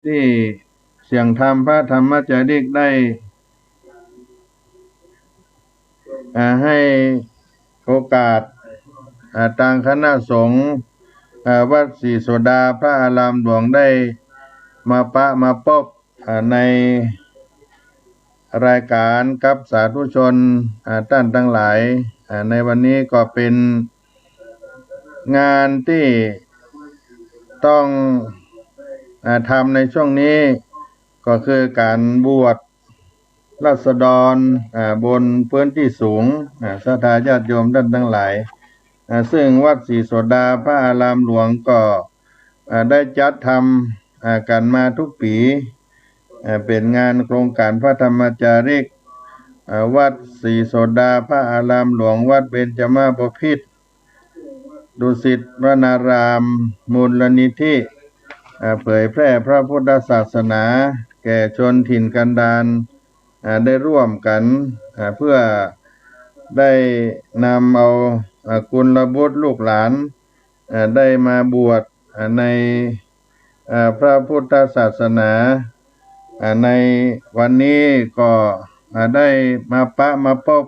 ที่เสียงธรรมพระธรรมจาริกได้ให้โอกาสทางคณะสงฆ์วัดศรีโสดาพระอารามหลวงได้มาพบในรายการกับสาธุชนท่านทั้งหลายในวันนี้ก็เป็นงานที่ต้องทำในช่วงนี้ก็คือการบวชราษฎรบนพื้นที่สูงศรัทธาญาติโยมท่านทั้งหลายซึ่งวัดศรีโสดาพระอารามหลวงก็ได้จัดทำกันมาทุกปีเป็นงานโครงการพระธรรมจาริกวัดศรีโสดาพระอารามหลวงวัดเบญจมาบพิตรดุสิตวนารามมูลนิธิเผยแพร่พระพุทธศาสนาแก่ชนถิ่นกันดารได้ร่วมกันเพื่อได้นำเอากุลบุตรลูกหลานได้มาบวชในพระพุทธศาสนาในวันนี้ก็ได้มาพบ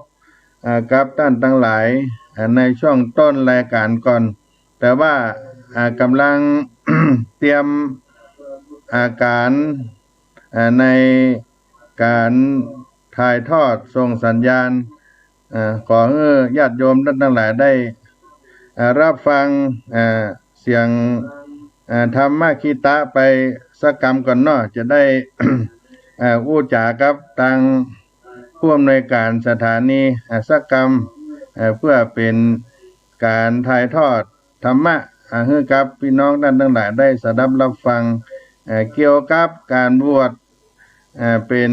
กับท่านทั้งหลายในช่วงต้นรายการก่อนแต่ว่ากำลัง เตรียมการในการถ่ายทอดส่งสัญญาณขอให้ญาติโยมท่านทั้งหลายได้รับฟังเสียงธรรมคีตะไปสักกรรมก่อนเนาะจะได้ อู้จากับทางผู้อำนวยการสถานีสักกรรมเพื่อเป็นการถ่ายทอดธรรมะให้กับพี่น้องท่านทั้งหลายได้สดับรับฟังเกี่ยวกับการบวชเป็น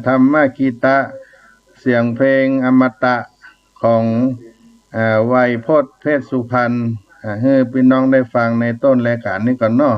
ธรรมคีตะเสียงเพลงอมตะของไวยพจน์เพชรสุพรรณให้พี่น้องได้ฟังในต้นรายการนี้ก่อนเนาะ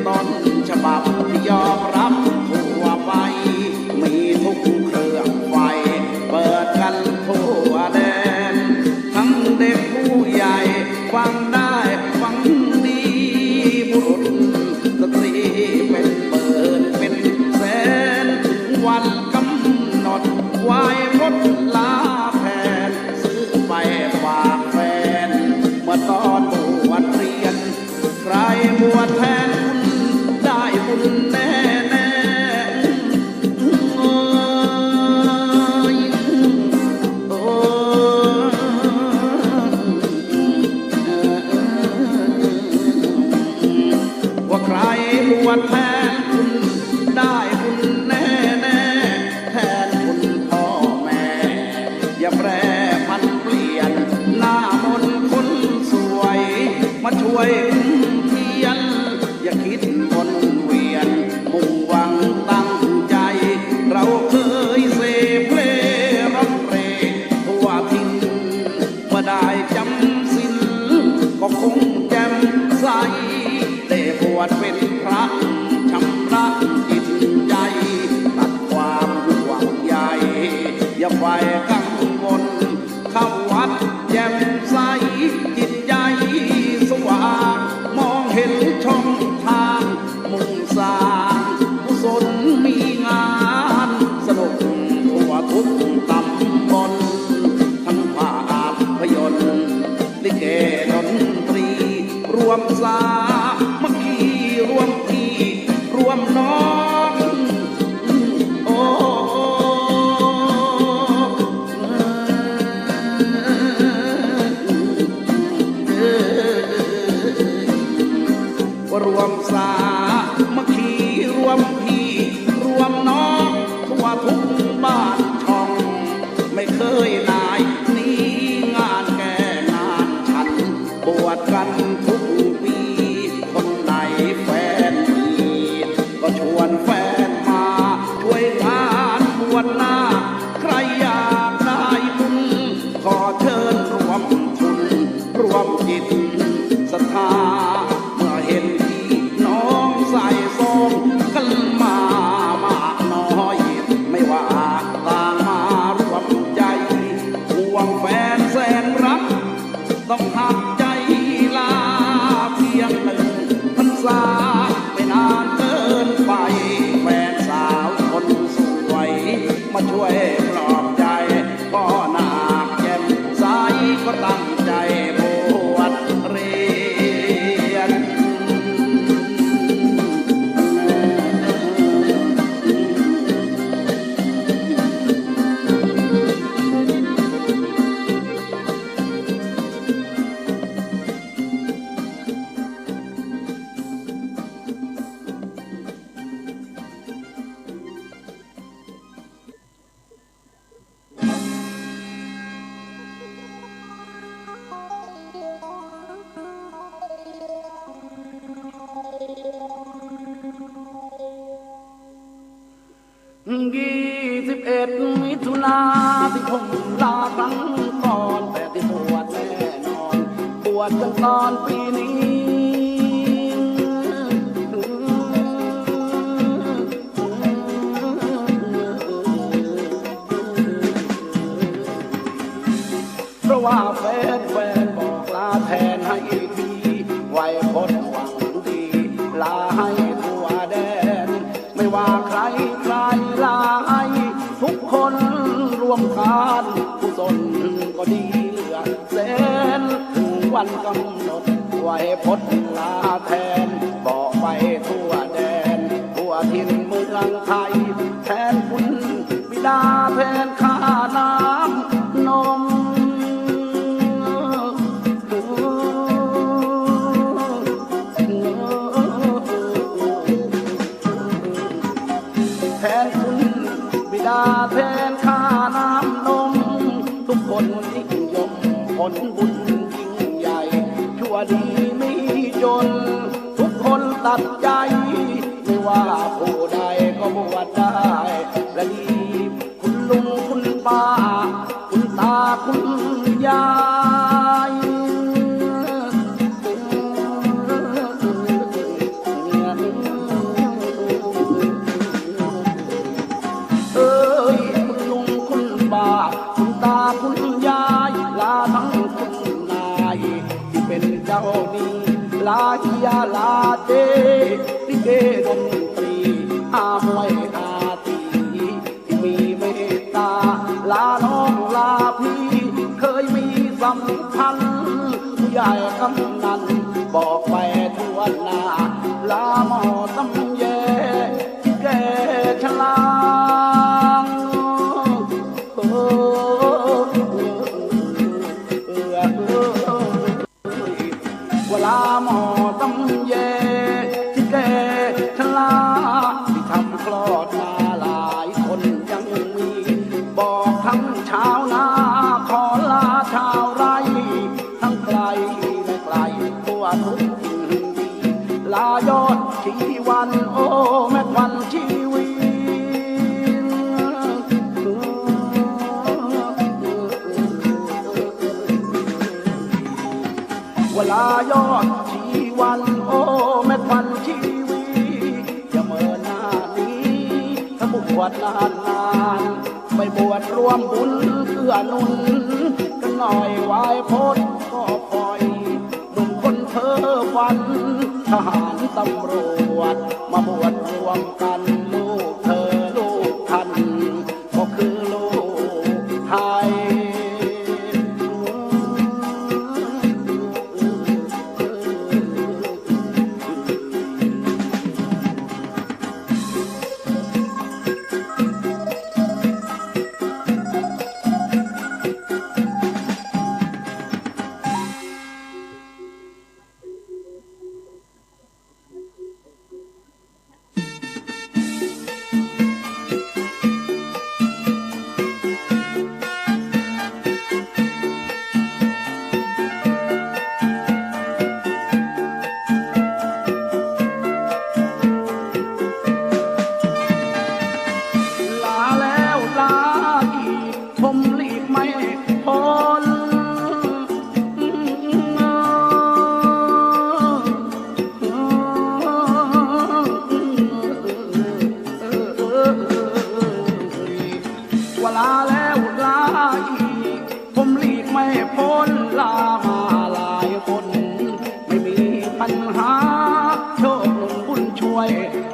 ต้นฉบับที่ยอมรับทั่วไปมีทุกเครื่องไฟเปิดกันทั่วแดนทั้งเด็กผู้ใหญ่ฟังได้ฟังดีบุรุษสตรีเป็นเปิดเป็นแสนวันกำหนดไหว้พดลาแทนซื้อไปฝากแฟนเมื่อตอนบวชเรียนใครบวชแทนแน่แน่ว่าใครบวชแทนคุณได้คุณแน่แน่แทนคุณพ่อแม่อย่าแปรพันเปลี่ยนหน้ามนต์คนสวยมาช่วยเทียนอย่าคิดคนมุ่งหวังตั้งใจเราเคยเสเพลร้องเพลงทั่วถิ่นเมื่อได้จำศีลก็คงแจ่มใสได้บวชเป็นพระชำระจิตใจตัดความห่วงใยอย่าไปกังวลเข้าวัดแจ่มใสจิตใจสว่างมองเห็นช่องทางมุ่งสร้างกุศลมีงานสนุกทั่วทุกตำบลทั้งภาพยนตร์ลิเกดนตรีรวมสามัคคีรวมพี่รวมน้องโอ้รวมสามัคคีรวมพี่รวมน้องทั่วทุกบ้านช่องไม่เคยนายหนีงานแก่งานฉันบวชกันทุกปีค 21 มิถุนาที่ผมลาครั้งก่อนแต่ที่บวชแน่นอนบวชกันตอนปีนี้เพราะว่าแฟนบอกลาแทนให้ทีไว้พ้นหวังดีลาให้ทั่วแดนไม่ว่าใครลาให้ทุกคนรวมกันกุศลก็ดีเหลือแสนถึงวันกำหนดไว้พ้นลาแทนบอกไปทั่วแดนทั่วถิ่นเมืองไทยแทนคุณบิดาแทนข้าน้ำนมแทนคุณบิดาแทนข้าน้ำนมทุกคนนิยมผลบุญยิ่งใหญ่ชั่วดีไม่จนทุกคนตัดใจไม่ว่าผู้ใดก็บวชได้และดีคุณลุงคุณป้าคุณตาคุณยายคุณลุงคุณป้าคุณตาคุณยายลาทั้งคุณนายที่เป็นเจ้านี้ลาเฮียลาเจลิเกดนตรีอาหวยอาตีที่มีเมตตาลาน้องลาพี่เคยมีสัมพันธ์ผู้ใหญ่กำนันบอกไปทั่วหน้าลาหมอตำแยที่แก่ชราวลาหมอตำแยที่แก่ชราที่ทำคลอดมาหลายคนยังมีบอกทั้งชาวนาขอลาชาวไร่ทั้งไกลและไกลทั่วทุกทิศลายอดชีวันโอ้แม่ควันชีวิตเวลายอดชีวันโอ้แม่ควันชีวีจะเมื่อหน้านี้ถ้าบวชนานไปบวชรวมบุญเกื้อหนุนกันหน่อยไหว้พ้นก็ปล่อยเหมือนคนเพ้อฝันทหารตำรวจมาบวชรวมกันลูกเธอลูกท่านก็คือลูกไทย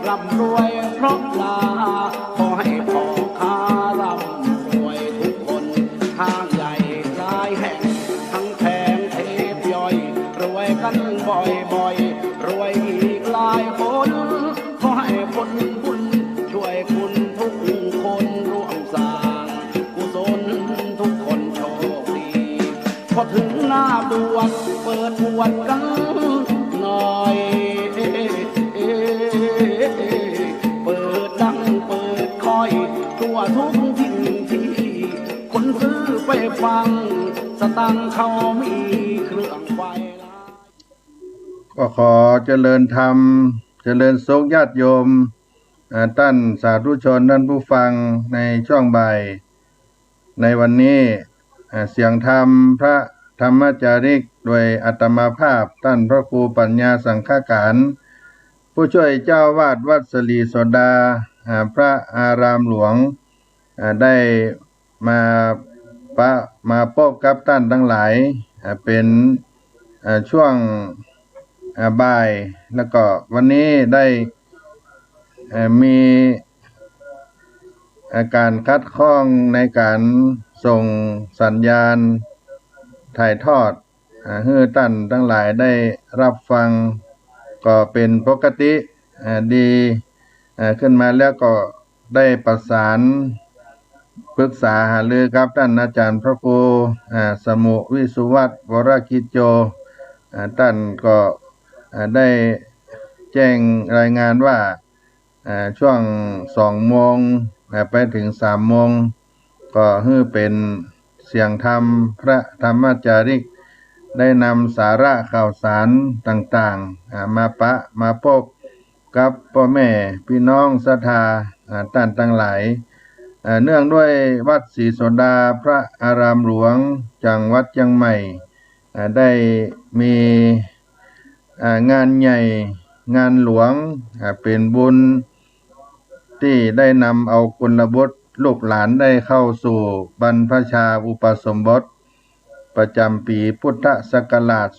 ร่ำรวยเพราะลาขอให้พ่อค้าร่ำรวยทุกคนทางใหญ่หลายแห่งทั้งแพงเทปย่อยรวยกันบ่อยๆรวยอีกหลายคนขอให้คนบุญช่วยคุณทุกคนร่วมสร้างกุศลทุกคนโชคดีพอถึงหน้าบวชเปิดบวชกันหน่อยเปิดดังเปิดคอยทั่วทุกทิศที่คนซื้อไปฟังสตังค์เขามีเครื่องไฟก็ขอเจริญธรรมเจริญสุขญาติโยม ท่านสาธุชนท่านผู้ฟังในช่วงบ่ายในวันนี้เสียงธรรมพระธรรมจาริกโดยอาตมาภาพท่านพระครูปัญญาสังฆการผู้ช่วยเจ้าวาดวัดสลีโสดาพระอารามหลวงได้มามาพบกับท่านทั้งหลายเป็นช่วงบ่ายแล้วก็วันนี้ได้มีการคัดข้องในการส่งสัญญาณถ่ายทอดให้ท่านทั้งหลายได้รับฟังก็เป็นปกติดีขึ้นมาแล้วก็ได้ประสานปรึกษาหารือกับท่านอาจารย์พระครูสมุวิสุวัตวรกิจโจท่านก็ได้แจ้งรายงานว่าช่วง2 โมงไปถึง3 โมงก็ให้เป็นเสียงธรรมพระธรรมจาริกได้นำสาระข่าวสารต่างๆมาพบกับพ่อแม่พี่น้องศรัทธาท่านทั้งหลายเนื่องด้วยวัดศรีโสดาพระอารามหลวงจังหวัดเชียงใหม่ได้มีงานใหญ่งานหลวงเป็นบุญที่ได้นำเอากุลบุตรลูกหลานได้เข้าสู่บรรพชาอุปสมบทประจำปีพุทธศักราช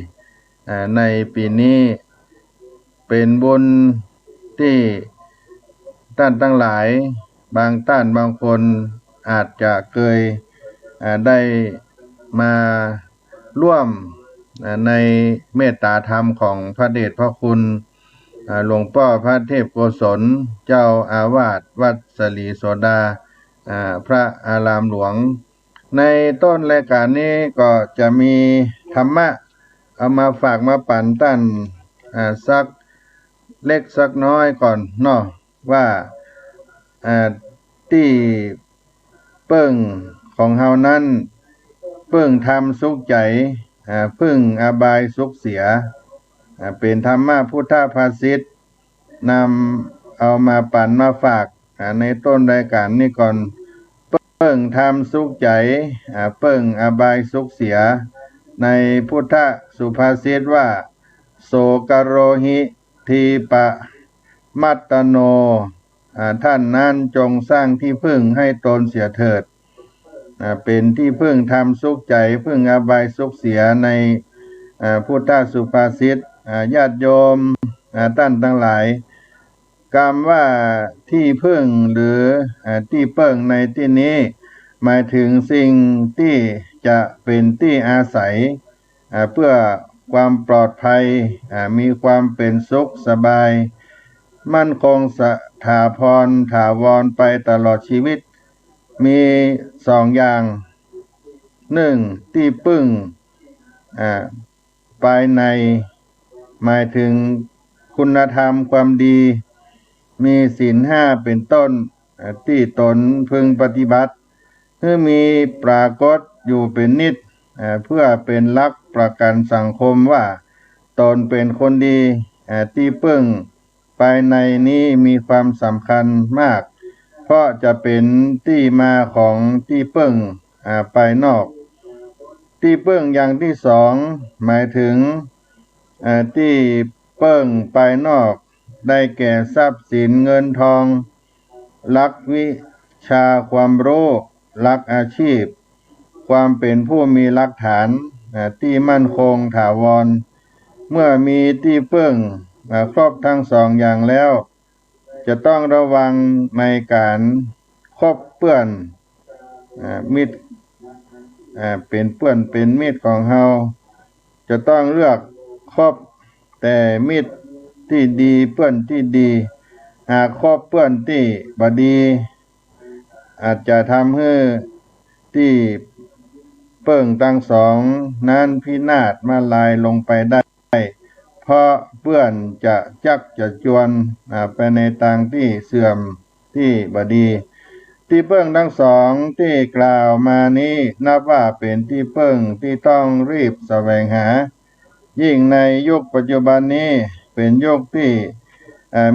2564 ในปีนี้เป็นบุญที่ท่านทั้งหลายบางท่านบางคนอาจจะเคยได้มาร่วมในเมตตาธรรมของพระเดชพระคุณหลวงพ่อพระเทพโกศลเจ้าอาวาสวัดสลีโสดาพระอารามหลวงในต้นรายการนี้ก็จะมีธรรมะเอามาฝากมาปั่นท่านสักเล็กสักน้อยก่อนเนาะว่าที่เปิ้งของเฮานั้นเปิ้งทำสุขใจพึ่งอบายสุขเสียเป็นธรรมะพุทธภาษิตนำเอามาปั่นมาฝากในต้นรายการนี้ก่อนเปิ้งทำสุขใจเปิ้งอบายสุขเสียในพุทธสุภาษิตว่าโสกโรหิทีปะมัตตโนท่านนั้นจงสร้างที่พึ่งให้ตนเสียเถิดเป็นที่พึ่งทำสุขใจพึ่งอบายสุขเสียในพุทธสุภาษิตญาติโยมท่านทั้งหลายคำว่าที่พึ่งหรือที่เปิ้งในที่นี้หมายถึงสิ่งที่จะเป็นที่อาศัยเพื่อความปลอดภัยมีความเป็นสุขสบายมั่นคงถาวรไปตลอดชีวิตมี2 อย่าง1ที่พึ่งภายในหมายถึงคุณธรรมความดีมีศีล5เป็นต้นที่ตนพึงปฏิบัติเพื่อมีปรากฏอยู่เป็นนิจเพื่อเป็นหลักประกันสังคมว่าตนเป็นคนดีที่พึ่งภายในนี้มีความสำคัญมากเพราะจะเป็นที่มาของที่พึ่งภายนอกที่พึ่งอย่างที่2หมายถึงที่พึ่งภายนอกได้แก่ทรัพย์สินเงินทองหลักวิชาความรู้หลักอาชีพความเป็นผู้มีหลักฐานที่มั่นคงถาวรเมื่อมีที่พึ่งครบทั้ง2 อย่างแล้วจะต้องระวังในการคบเปื้อนมิตรเป็นเปื้อนเป็นมิตรของเฮาจะต้องเลือกคบแต่มิตรที่ดีเปื้อนที่ดีหากคบเปื้อนที่บ่ดีอาจจะทำให้ที่เปิ้งทั้ง2นั้นพินาศมาลายลงไปได้เพราะเปื้อนจะจักจะจวนไปในทางที่เสื่อมที่บ่ดีที่เปิ้งทั้ง2ที่กล่าวมานี้นับว่าเป็นที่เปิ้งที่ต้องรีบแสวงหายิ่งในยุคปัจจุบันนี้ เป็นยุคที่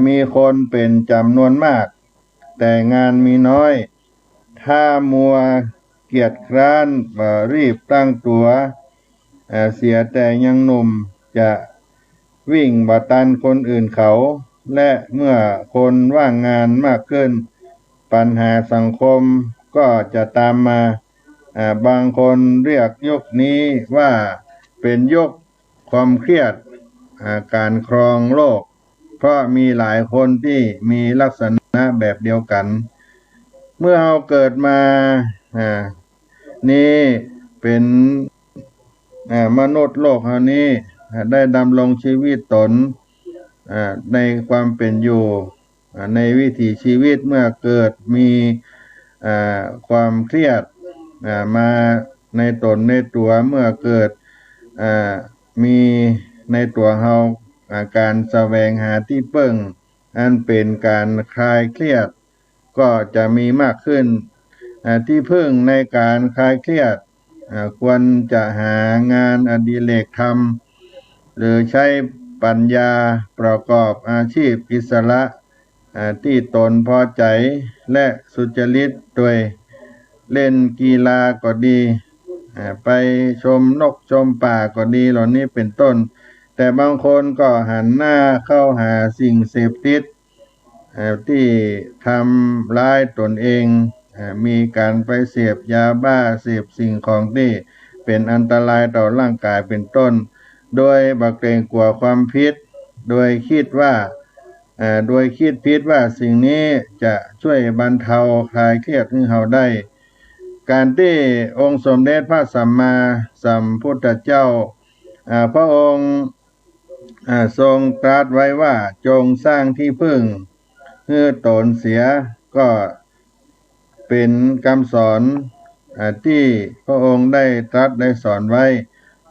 มีคนเป็นจำนวนมากแต่งานมีน้อยถ้ามัวเกียจคร้านรีบตั้งตัวเสียแต่ยังหนุ่มจะวิ่งบัตันคนอื่นเขาและเมื่อคนว่างงานมากขึ้นปัญหาสังคมก็จะตามมาบางคนเรียกยุคนี้ว่าเป็นยุคความเครียดการครองโลกเพราะมีหลายคนที่มีลักษณะแบบเดียวกันเมื่อเราเกิดมานี่เป็นมนุษย์โลกเรานี้ได้ดำรงชีวิตตนในความเป็นอยู่ในวิถีชีวิตเมื่อเกิดมีความเครียดมาในตนในตัวเมื่อเกิดมีในตัวเราการแสวงหาที่พึ่งอันเป็นการคลายเครียดก็จะมีมากขึ้นที่พึ่งในการคลายเครียดควรจะหางานอดิเรกทำหรือใช้ปัญญาประกอบอาชีพอิสระที่ตนพอใจและสุจริตโดยเล่นกีฬาก็ดีไปชมนกชมป่าก็ดีเหล่านี้เป็นต้นแต่บางคนก็หันหน้าเข้าหาสิ่งเสพติดที่ทำร้ายตนเองมีการไปเสพยาบ้าเสพสิ่งของที่เป็นอันตรายต่อร่างกายเป็นต้นโดยบักเกรงกลัวความผิดโดยคิดผิดว่าสิ่งนี้จะช่วยบรรเทาคลายเครียดให้เราได้การที่องค์สมเด็จพระสัมมาสัมพุทธเจ้าพระองค์ทรงตรัสไว้ว่าจงสร้างที่พึ่งให้ตนเสียก็เป็นคำสอนที่พระองค์ได้ตรัสได้สอนไว้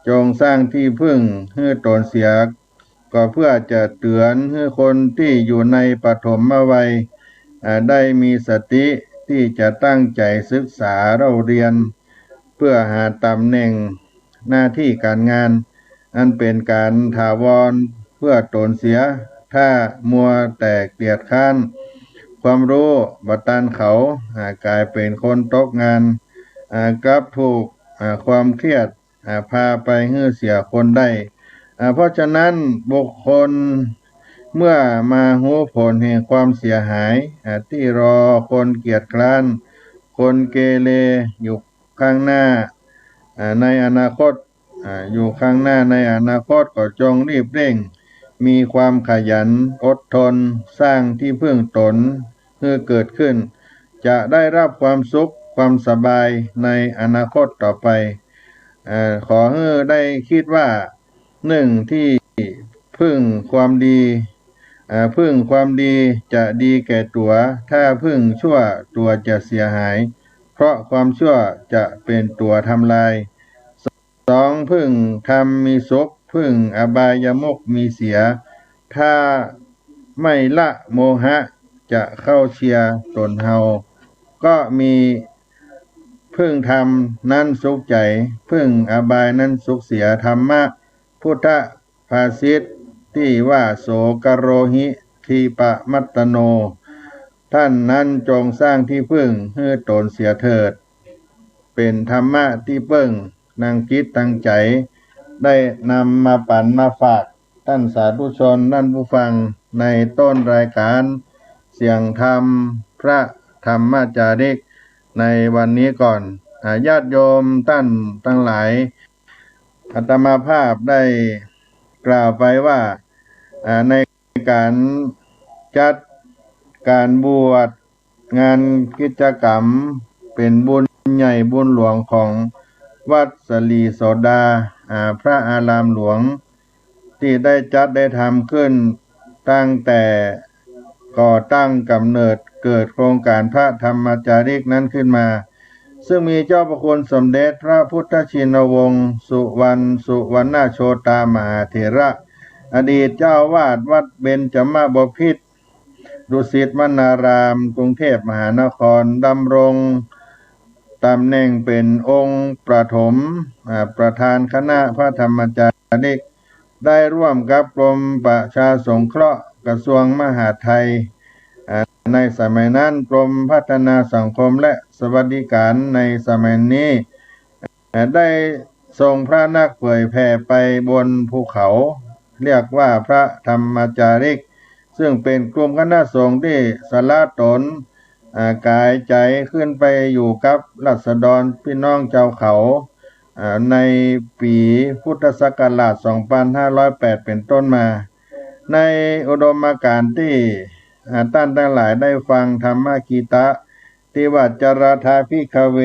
จงสร้างที่พึ่งให้ตนเสียก็เพื่อจะเตือนให้คนที่อยู่ในปฐมวัยได้มีสติที่จะตั้งใจศึกษาเราเรียนเพื่อหาตำแหน่งหน้าที่การงานอันเป็นการถาวรเพื่อตนเสียถ้ามัวแต่เกลียดค้านความรู้บัตันเขากลายเป็นคนตกงานกลับถูกความเครียดพาไปให้เสียคนได้เพราะฉะนั้นบุคคลเมื่อมาหูผลแห่งความเสียหายที่รอคนเกียจคร้านคนเกเรอยู่ข้างหน้าในอนาคตอยู่ข้างหน้าในอนาคตก็จงรีบเร่งมีความขยันอดทนสร้างที่พึ่งตนให้เกิดขึ้นจะได้รับความสุขความสบายในอนาคตต่อไปขอให้ได้คิดว่าหนึ่งที่พึ่งความดีพึ่งความดีจะดีแก่ตัวถ้าพึ่งชั่วตัวจะเสียหายเพราะความชั่วจะเป็นตัวทำลายสองพึ่งธรรมมีสุขพึ่งอบายมุขมีเสียถ้าไม่ละโมหะจะเข้าเชียร์ตนเฮาก็มีพึ่งธรรมนั้นสุขใจพึ่งอบายนั้นสุขเสียธรรมะพุทธภาษิตที่ว่าโสกโรหิทีปะมัตตโนท่านนั้นจงสร้างที่พึ่งให้ตนเสียเถิดเป็นธรรมะที่พึ่งนางคิดตั้งใจได้นำมาปั่นมาฝากท่านสาธุชนท่านผู้ฟังในต้นรายการเสียงธรรมพระธรรมจาริกในวันนี้ก่อนญาติโยมท่านทั้งหลายอาตมาภาพได้กล่าวไปว่าในการจัดการบวชงานกิจกรรมเป็นบุญใหญ่บุญหลวงของวัดสลีโสดาพระอารามหลวงที่ได้จัดได้ทำขึ้นตั้งแต่ก่อตั้งกำเนิดเกิดโครงการพระธรรมจาริกนั้นขึ้นมาซึ่งมีเจ้าพระคุณสมเด็จพระพุทธชินวงศ์สุวรรณโชตามหาเถระอดีตเจ้าวาดวัดเบญจมบพิตรดุสิตวนารามกรุงเทพมหานครดำรงตำแหน่งเป็นองค์ประถมประธานคณะพระธรรมจาริก ได้ร่วมกับกรมประชาสงเคราะห์กระทรวงมหาดไทยในสมัยนั้นกรมพัฒนาสังคมและสวัสดิการในสมัยนี้ได้ส่งพระนักเผยแผ่ไปบนภูเขาเรียกว่าพระธรรมจาริกซึ่งเป็นกลุ่มคณะสงฆ์ที่สละตนกายใจขึ้นไปอยู่กับราษฎรพี่น้องเจ้าเขาในปีพุทธศักราช 2508 เป็นต้นมาในอุดมการณ์ที่ท่านทั้งหลายได้ฟังธรรมกีตะที่ว่าจรทาภิกขเว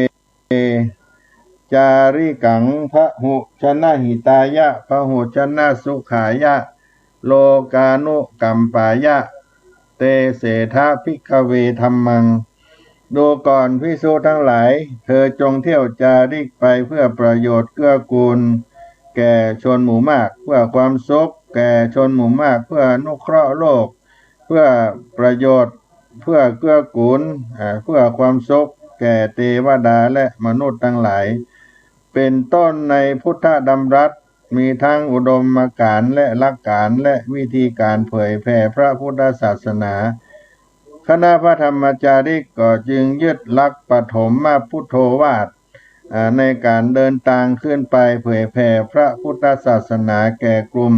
จาริกังพหุชนะหิตายะพหุชนะสุขายะโลกานุกัมปายะเตเสทะภิกขเวธัมมังดูก่อนภิกษุทั้งหลายเธอจงเที่ยวจาริกไปเพื่อประโยชน์เกื้อกูลแก่ชนหมู่มากเพื่อความสุขแก่ชนหมู่มากเพื่ออนุเคราะห์โลกเพื่อประโยชน์เพื่อเกื้อกูลเพื่อความสุขแก่เทวดาและมนุษย์ทั้งหลายเป็นต้นในพุทธดำรัสมีทั้งอุดมการณ์และหลักการและวิธีการเผยแผ่พระพุทธศาสนาคณะพระธรรมจาริกก็จึงยึดหลักปฐมพุทโธวาทในการเดินทางขึ้นไปเผยแผ่พระพุทธศาสนาแก่กลุ่ม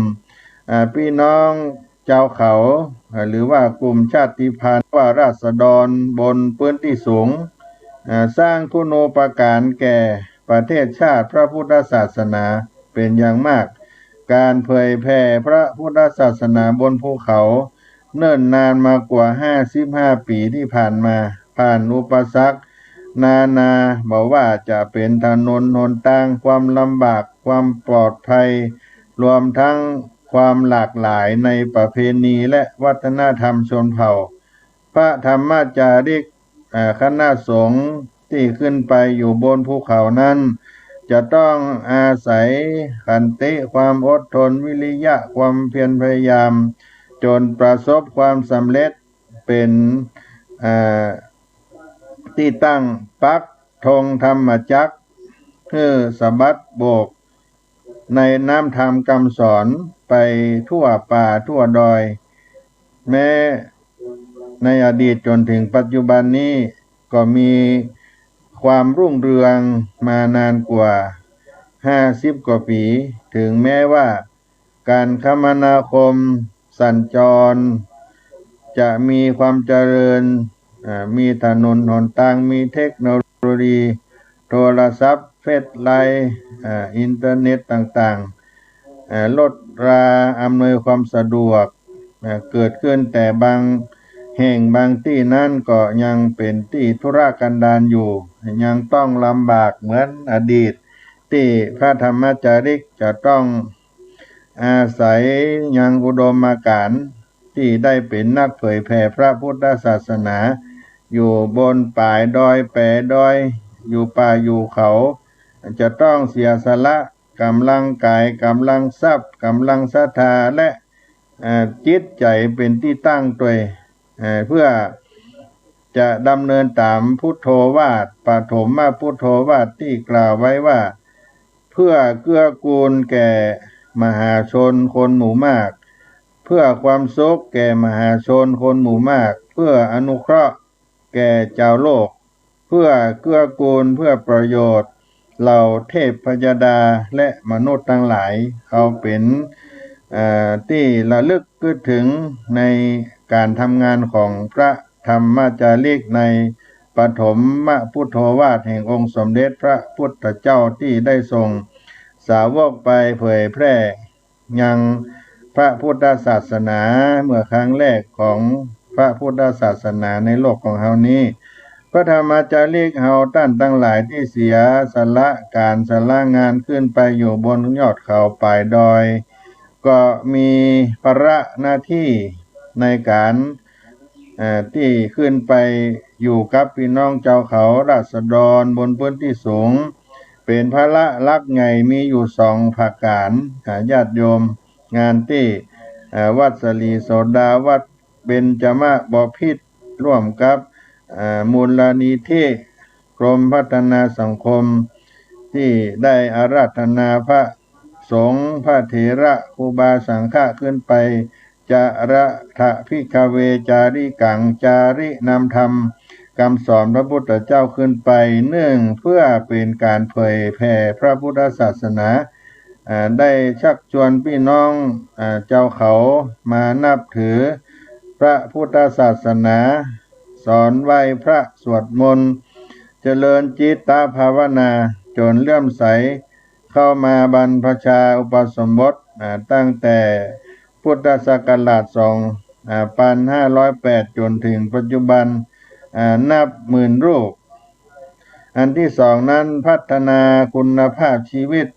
พี่น้องเจ้าเขาหรือว่ากลุ่มชาติพันธุ์ว่าราษฎรบนพื้นที่สูงสร้างคุณูปการแก่ประเทศชาติพระพุทธศาสนาเป็นอย่างมากการเผยแผ่พระพุทธศาสนาบนภูเขาเนิ่นนานมากว่า55 ปีที่ผ่านมาผ่านอุปสรรคนาบอกว่าจะเป็นถนนหนทางความลำบากความปลอดภัยรวมทั้งความหลากหลายในประเพณีและวัฒนธรรมชนเผ่าพระธรรมจาริกคณะสงฆ์ที่ขึ้นไปอยู่บนภูเขานั้นจะต้องอาศัยขันติความอดทนวิริยะความเพียรพยายามจนประสบความสำเร็จเป็นที่ตั้งปักธงธรรมจักรคือสะบัดโบกในน้ำธรรมคำสอนไปทั่วป่าทั่วดอยแม้ในอดีตจนถึงปัจจุบันนี้ก็มีความรุ่งเรืองมานานกว่า50 กว่าปีถึงแม้ว่าการคมนาคมสัญจรจะมีความเจริญมีถนนหนทางมีเทคโนโลยีโทรศัพท์เฟซไลน์อินเทอร์เน็ตต่างๆลดราอำนวยความสะดวกเกิดขึ้นแต่บางแห่งบางที่นั้นก็ยังเป็นที่ธุรกันดารอยู่ยังต้องลำบากเหมือนอดีตที่พระธรรมจาริกจะต้องอาศัยยังอุดมการณ์ที่ได้เป็นนักเผยแผ่พระพุทธศาสนาอยู่บนป่ายดอยแปรดอยอยู่ป่าอยู่เขาจะต้องเสียสละกำลังกายกำลังทรัพย์กำลังศรัทธาและจิตใจเป็นที่ตั้งตัวเพื่อจะดำเนินตามพุทโธวาทปฐมพุทโธวาทที่กล่าวไว้ว่าเพื่อเกื้อกูลแก่มหาชนคนหมู่มากเพื่อความสุขแก่มหาชนคนหมู่มากเพื่ออนุเคราะห์แก่เจ้าโลกเพื่อเกื้อกูลเพื่อประโยชน์เหล่าเทพพยดาและมนุษย์ทั้งหลายเขาเป็นที่ระลึกถึงในการทำงานของพระธรรมจาริกในปฐมพุทโธวาทแห่งองค์สมเด็จพระพุทธเจ้าที่ได้ทรงสาวกไปเผยแพร่ยังพระพุทธศาสนาเมื่อครั้งแรกของพระพุทธศาสนาในโลกของเฮานี้พระธรรมจาริกเฮาท่านทั้งหลายที่เสียสละการสละงานขึ้นไปอยู่บนยอดเขาปลายดอยก็มีภาระหน้าที่ในการที่ขึ้นไปอยู่กับพี่น้องเจ้าเขาราษฎรบนพื้นที่สูงเป็นภาระลักไงมีอยู่2 ภาคการญาติโยมงานที่วัดสลีโสดาวัดเบญจมบพิตรร่วมกับมูลนิธิกรมพัฒนาสังคมที่ได้อาราธนาพระ สงฆ์พระเถระครูบาสังฆะขึ้นไปจาระทะพิกเวจาริกังจารินำธรรมคำสอนพระพุทธเจ้าขึ้นไปเนื่องเพื่อเป็นการเผยแผ่พระพุทธศาสนาได้ชักชวนพี่น้องเจ้าเขามานับถือพระพุทธศาสนาสอนไหว้พระสวดมนต์เจริญจิตตภาวนาจนเลื่อมใสเข้ามาบรรพชาอุปสมบทตั้งแต่พุทธศักราช2508จนถึงปัจจุบันนับหมื่นรูปอันที่สองนั้นพัฒนาคุณภาพชีวิต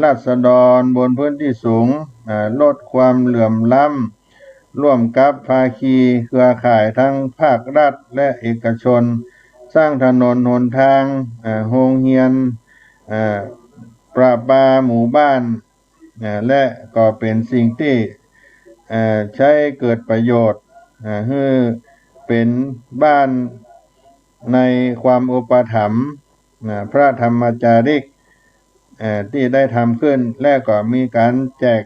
ราษฎรบนพื้นที่สูงลดความเหลื่อมล้ำร่วมกับภาคีเครือข่ายทั้งภาครัฐและเอกชนสร้างถนนหนทางโรงเรียนประปาหมู่บ้านและก็เป็นสิ่งที่ใช้เกิดประโยชน์ให้เป็นบ้านในความอุปถัมภ์พระธรรมจาริกที่ได้ทำขึ้นและก็มีการแจก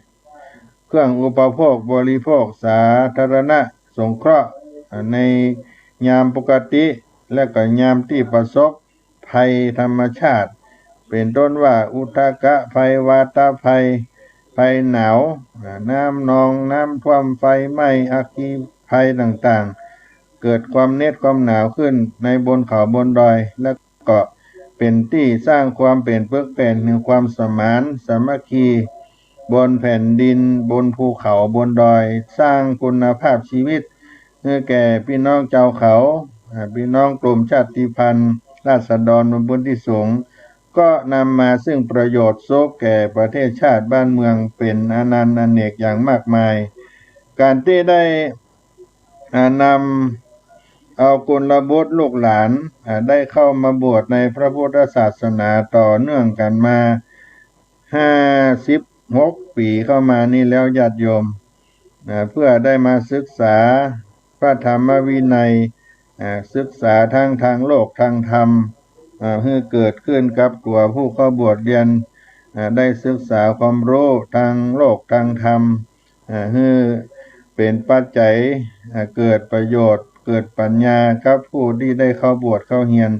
เครื่องอุปโภคบริโภคสาธารณะสงเคราะห์ในยามปกติและก็ยามที่ประสบภัยธรรมชาติเป็นต้นว่าอุทกภัยวาตภัยภัยหนาวน้ำนองน้ำท่วมไฟไหม้อัคคีภัยต่างๆเกิดความเหน็ดความหนาวขึ้นในบนเขาบนดอยและก็เป็นที่สร้างความเป็นปึกเป็นแห่งความสมานสามัคคีบนแผ่นดินบนภูเขาบนดอยสร้างคุณภาพชีวิตให้แก่พี่น้องเจ้าเขาพี่น้องกลุ่มชาติพันธุ์ราษฎรบนพื้นที่สูงก็นำมาซึ่งประโยชน์สุขแก่ประเทศชาติบ้านเมืองเป็นอนันต์อเนกอย่างมากมายการที่ได้นำเอากุลบุตรลูกหลานได้เข้ามาบวชในพระพุทธศาสนาต่อเนื่องกันมา56 ปีเข้ามานี่แล้วญาติโยมเพื่อได้มาศึกษาพระธรรมวินัยศึกษาทั้งทางโลกทางธรรมให้เกิดขึ้นกับตัวผู้เข้าบวชเรียนได้ศึกษาความรู้ทางโลกทางธรรมให้เป็นปัจจัยเกิดประโยชน์เกิดปัญญากับผู้ที่ได้เข้าบวชเข้าเรียน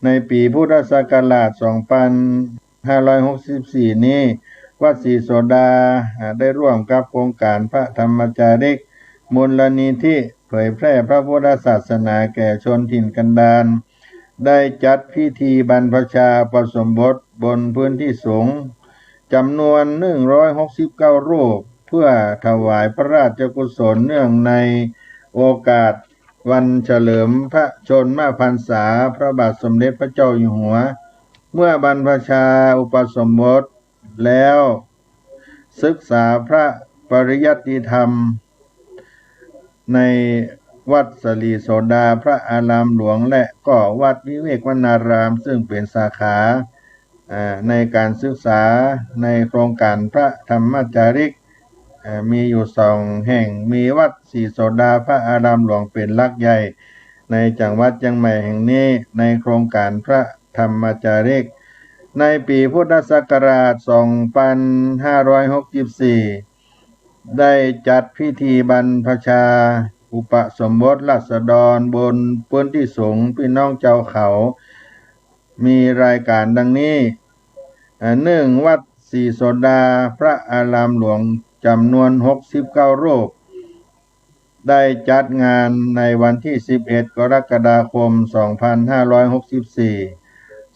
ในปีพุทธศักราช2564นี้วัดศรีโสดาได้ร่วมกับโครงการพระธรรมจาริกมูลนิธิเผยแพร่พระพุทธศาสนาแก่ชนถิ่นกันดารได้จัดพิธีบรรพชาอุปสมบทบนพื้นที่สูงจำนวน169รูปเพื่อถวายพระราชกุศลเนื่องในโอกาสวันเฉลิมพระชนมพรรษาพระบาทสมเด็จพระเจ้าอยู่หัวเมื่อบรรพชาอุปสมบทแล้วศึกษาพระปริยัติธรรมในวัดศรีโสดาพระอารามหลวงและก็วัดวิเวกวนารามซึ่งเป็นสาขาในการศึกษาในโครงการพระธรรมจาริกมีอยู่2 แห่งมีวัดศรีโสดาพระอารามหลวงเป็นหลักใหญ่ในจังหวัดเชียงใหม่แห่งนี้ในโครงการพระธรรมจาริกในปีพุทธศักราช2564ได้จัดพิธีบรรพชาอุปสมบทราษฎรบนพื้นที่สูงพี่น้องเจ้าเขามีรายการดังนี้1วัดศรีโสดาพระอารามหลวงจำนวน69รูปได้จัดงานในวันที่11 กรกฎาคม 2564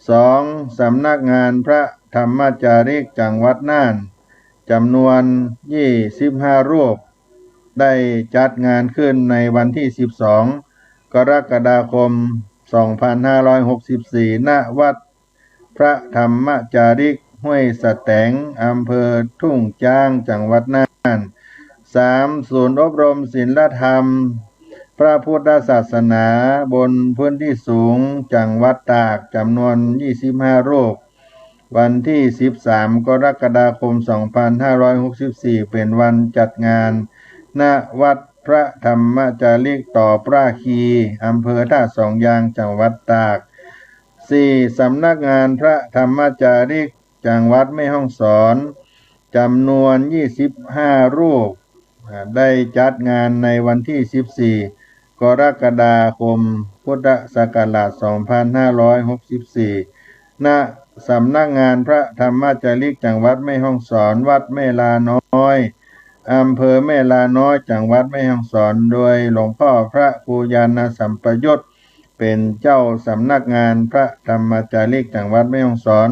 2. สำนักงานพระธรรมจาริกจังหวัดน่านจำนวน25รูปได้จัดงานขึ้นในวันที่12 กรกฎาคม 2564 ณ วัดพระธรรมจาริกห้วยสะแตงอำเภอทุ่งจ้างจังหวัดน่าน 3. ศูนย์อบรมศีลธรรมพระพุทธศาสนาบนพื้นที่สูงจังหวัดตากจำนวน25รูปวันที่13 กรกฎาคม 2564 เป็นวันจัดงานณวัดพระธรรมจาริกต่อพระคีอำเภอท่าสองยางจังหวัดตาก 4. สำนักงานพระธรรมจาริกจังหวัดแม่ฮ่องสอน จำนวน25รูปได้จัดงานในวันที่14กรกฎาคมพุทธศักราช2564ณสำนักงานพระธรรมจาริกจังหวัดแม่ฮ่องสอนวัดแม่ลาน้อยอำเภอแม่ลาน้อยจังหวัดแม่ฮ่องสอนโดยหลวงพ่อพระครูญาณสัมปยุตเป็นเจ้าสำนักงานพระธรรมจาริกจังหวัดแม่ฮ่องสอน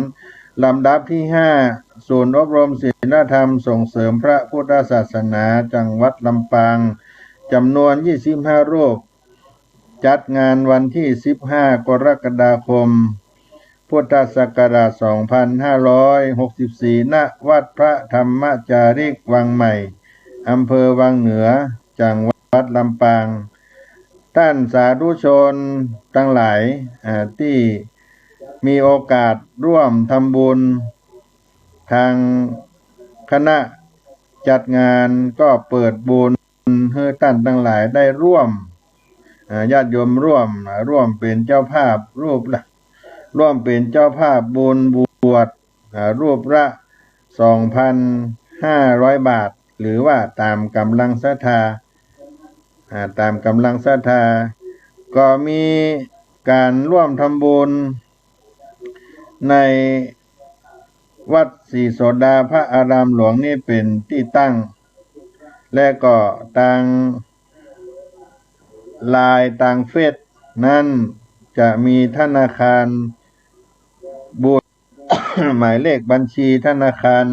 ลำดับที่5ศูนย์อบรมศีลธรรมส่งเสริมพระพุทธศาสนาจังหวัดลำปางจำนวน25รูปจัดงานวันที่15กรกฎาคมพุทธศักราช2564ณวัดพระธรรมจาริกวังใหม่อำเภอวังเหนือจังหวัดลำปางท่านสาธุชนทั้งหลายที่มีโอกาสร่วมทำบุญทางคณะจัดงานก็เปิดบุญให้ท่านทั้งหลายได้ร่วมญาติโยมร่วมเป็นเจ้าภาพร่วมเป็นเจ้าภาพบุญบวชรูปละ 2,500 บาทหรือว่าตามกำลังศรัทธาก็มีการร่วมทำบุญในวัดศรีโสดาพระอารามหลวงนี่เป็นที่ตั้งและก็ต่างไลน์ต่างเฟซนั้นจะมีธนาคารบุญ หมายเลขบัญชีธนาคาร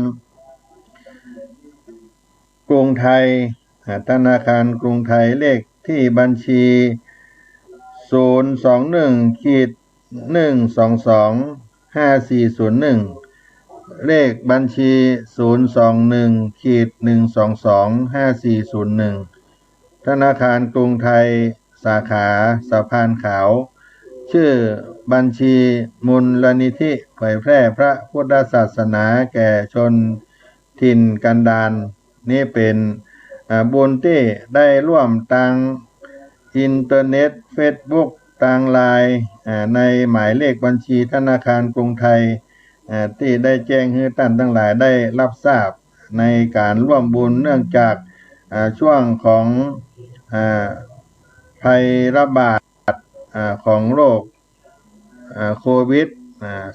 กรุงไทยเลขที่บัญชี021-122-5401เลขบัญชี021-122-5401ธนาคารกรุงไทยสาขาสะพานขาวชื่อบัญชีมูลนิธิเผยแพร่พระพุทธศาสนาแก่ชนถิ่นกันดารนี่เป็นบุญที่ได้ร่วมทางอินเทอร์เน็ต Facebook ทางไลน์ในหมายเลขบัญชีธนาคารกรุงไทยที่ได้แจ้งให้ท่านทั้งหลายได้รับทราบในการร่วมบุญเนื่องจากช่วงของภัยระบาดของโรคโควิด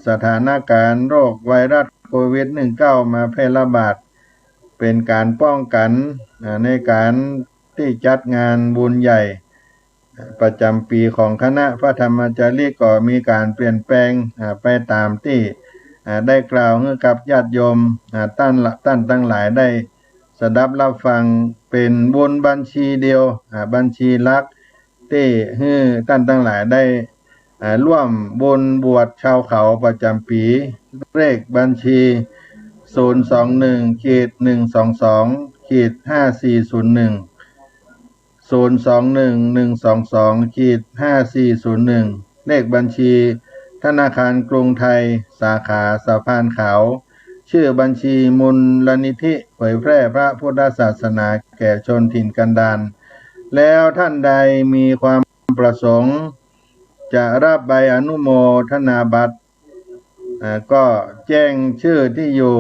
สถานการณ์โรคไวรัสโควิด-19 มาแพร่ระบาดเป็นการป้องกันในการที่จัดงานบุญใหญ่ประจำปีของคณะพระธรรมจารีก็มีการเปลี่ยนแปลงไปตามที่ได้กล่าวให้กับญาติโยมท่านทั้งหลายได้สดับรับฟังเป็นบุญบัญชีเดียวบัญชีหลักที่ให้ท่านทั้งหลายได้ร่วมบุญบวชชาวเขาประจำปีเลขบัญชี021-122-5401 021-122-5401เลขบัญชีธนาคารกรุงไทยสาขาสะพานขาวชื่อบัญชีมูลนิธิเผยแพร่พระพุทธศาสนาแก่ชนถิ่นกันดารแล้วท่านใดมีความประสงค์จะรับใบอนุโมทนาบัตรก็แจ้งชื่อที่อยู่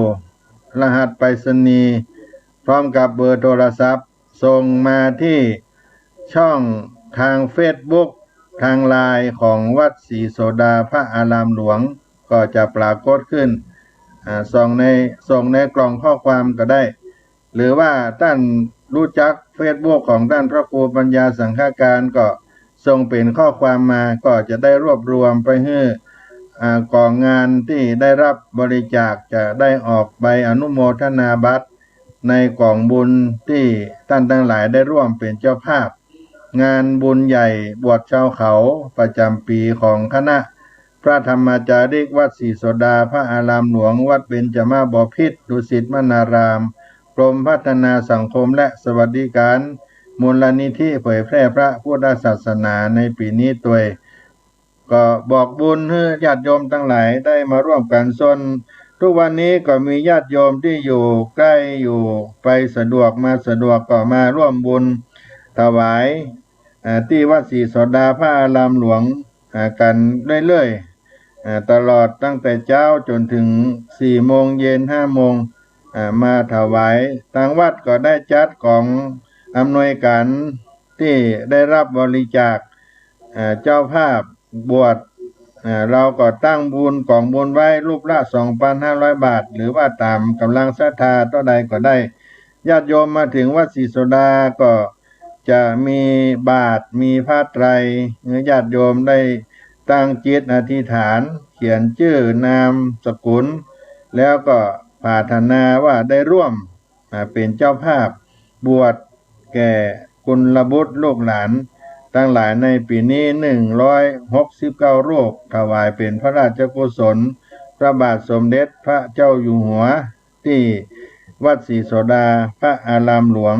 รหัสไปรษณีย์พร้อมกับเบอร์โทรศัพท์ส่งมาที่ช่องทาง Facebook ทางไลน์ของวัดศรีโสดาพระอารามหลวงก็จะปรากฏขึ้นส่งในกล่องข้อความก็ได้หรือว่าท่านรู้จัก Facebook ของท่านพระครูปัญญาสังฆการก็ส่งเป็นข้อความมาก็จะได้รวบรวมไปให้กองงานที่ได้รับบริจาคจะได้ออกใบอนุโมทนาบัตรในกล่องบุญที่ท่านทั้งหลายได้ร่วมเป็นเจ้าภาพงานบุญใหญ่บวชชาวเขาประจำปีของคณะพระธรรมจาริกวัดศรีโสดาพระอารามหลวงวัดเบญจมาบพิตรดุสิตมนารามกรมพัฒนาสังคมและสวัสดิการมูลนิธิเผยแพร่พระพุทธศาสนาในปีนี้ตัวก็บอกบุญให้ญาติโยมทั้งหลายได้มาร่วมกันส่วนทุกวันนี้ก็มีญาติโยมที่อยู่ใกล้อยู่ไปสะดวกมาสะดวกก็มาร่วมบุญถวายที่วัดศรีโสดาพระอารามหลวงกันเรื่อยๆตลอดตั้งแต่เช้าจนถึง4 โมงเย็น5 โมง มาถวายทางวัดก็ได้จัดของอำนวยการที่ได้รับบริจาคเจ้าภาพบวชเราก็ตั้งบุญกองบุญไว้รูปละ 2,500 บาทหรือว่าตามกำลังศรัทธาเท่าใดก็ได้ญาติโยมมาถึงวัดศรีโสดาก็จะมีบาตรมีผ้าไตรญาติโยมได้ตั้งจิตอธิษฐานเขียนชื่อนามสกุลแล้วก็ปรารถนาว่าได้ร่วมเป็นเจ้าภาพบวชแก่กุลบุตรลูกหลานทั้งหลายในปีนี้169รูปถวายเป็นพระราชกุศลพระบาทสมเด็จพระเจ้าอยู่หัวที่วัดศรีโสดาพระอารามหลวง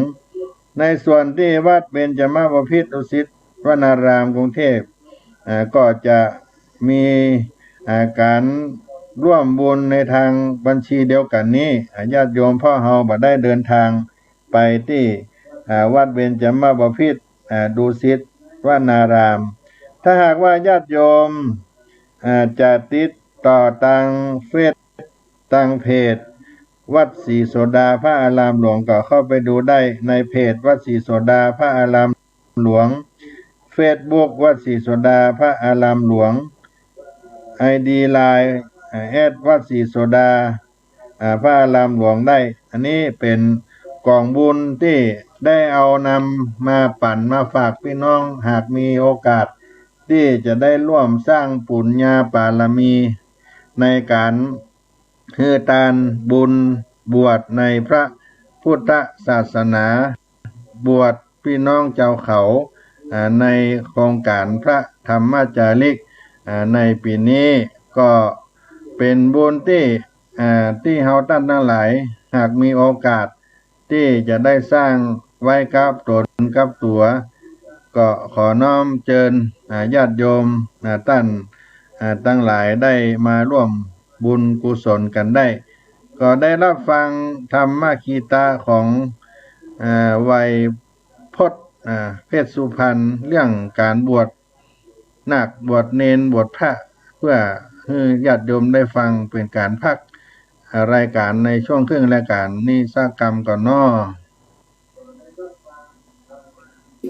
ในส่วนที่วัดเบญจมาบพิตรดุสิตวนารามกรุงเทพก็จะมีการร่วมบุญในทางบัญชีเดียวกันนี้ญาติโยมพ่อเฮาบ่ได้เดินทางไปที่วัดเบญจมาบพิตรดุสิตวนารามถ้าหากว่าญาติโยมจะติดต่อทางเฟซทางเพจวัดศรีโสดาพระอารามหลวงก็เข้าไปดูได้ในเพจวัดศรีโสดาพระอารามหลวงเฟซบุ๊กวัดศรีโสดาพระอารามหลวงID Line วัดศรีโสดาพระอารามหลวงได้อันนี้เป็นกองบุญที่ได้เอานำมาปั่นมาฝากพี่น้องหากมีโอกาสที่จะได้ร่วมสร้างปุญญาบารมีในการคือทานบุญบวชในพระพุทธศาสนาบวชพี่น้องเจ้าเขาในโครงการพระธรรมจาริกในปีนี้ก็เป็นบุญที่เฮาท่านทั้งหลายหากมีโอกาสที่จะได้สร้างไว้กับตนกับตัวก็ขอน้อมเชิญญาติโยมท่านทั้งหลายได้มาร่วมบุญกุศลกันได้ก็ได้รับฟังธรรมคีตาของไวยพจน์เพชรสุพรรณเรื่องการบวชนาคบวชเณรบวชพระเพื่อให้ญาติโยมได้ฟังเป็นการพักรายการในช่วงครึ่งรายการนี้สักกรรมก่อนน้อ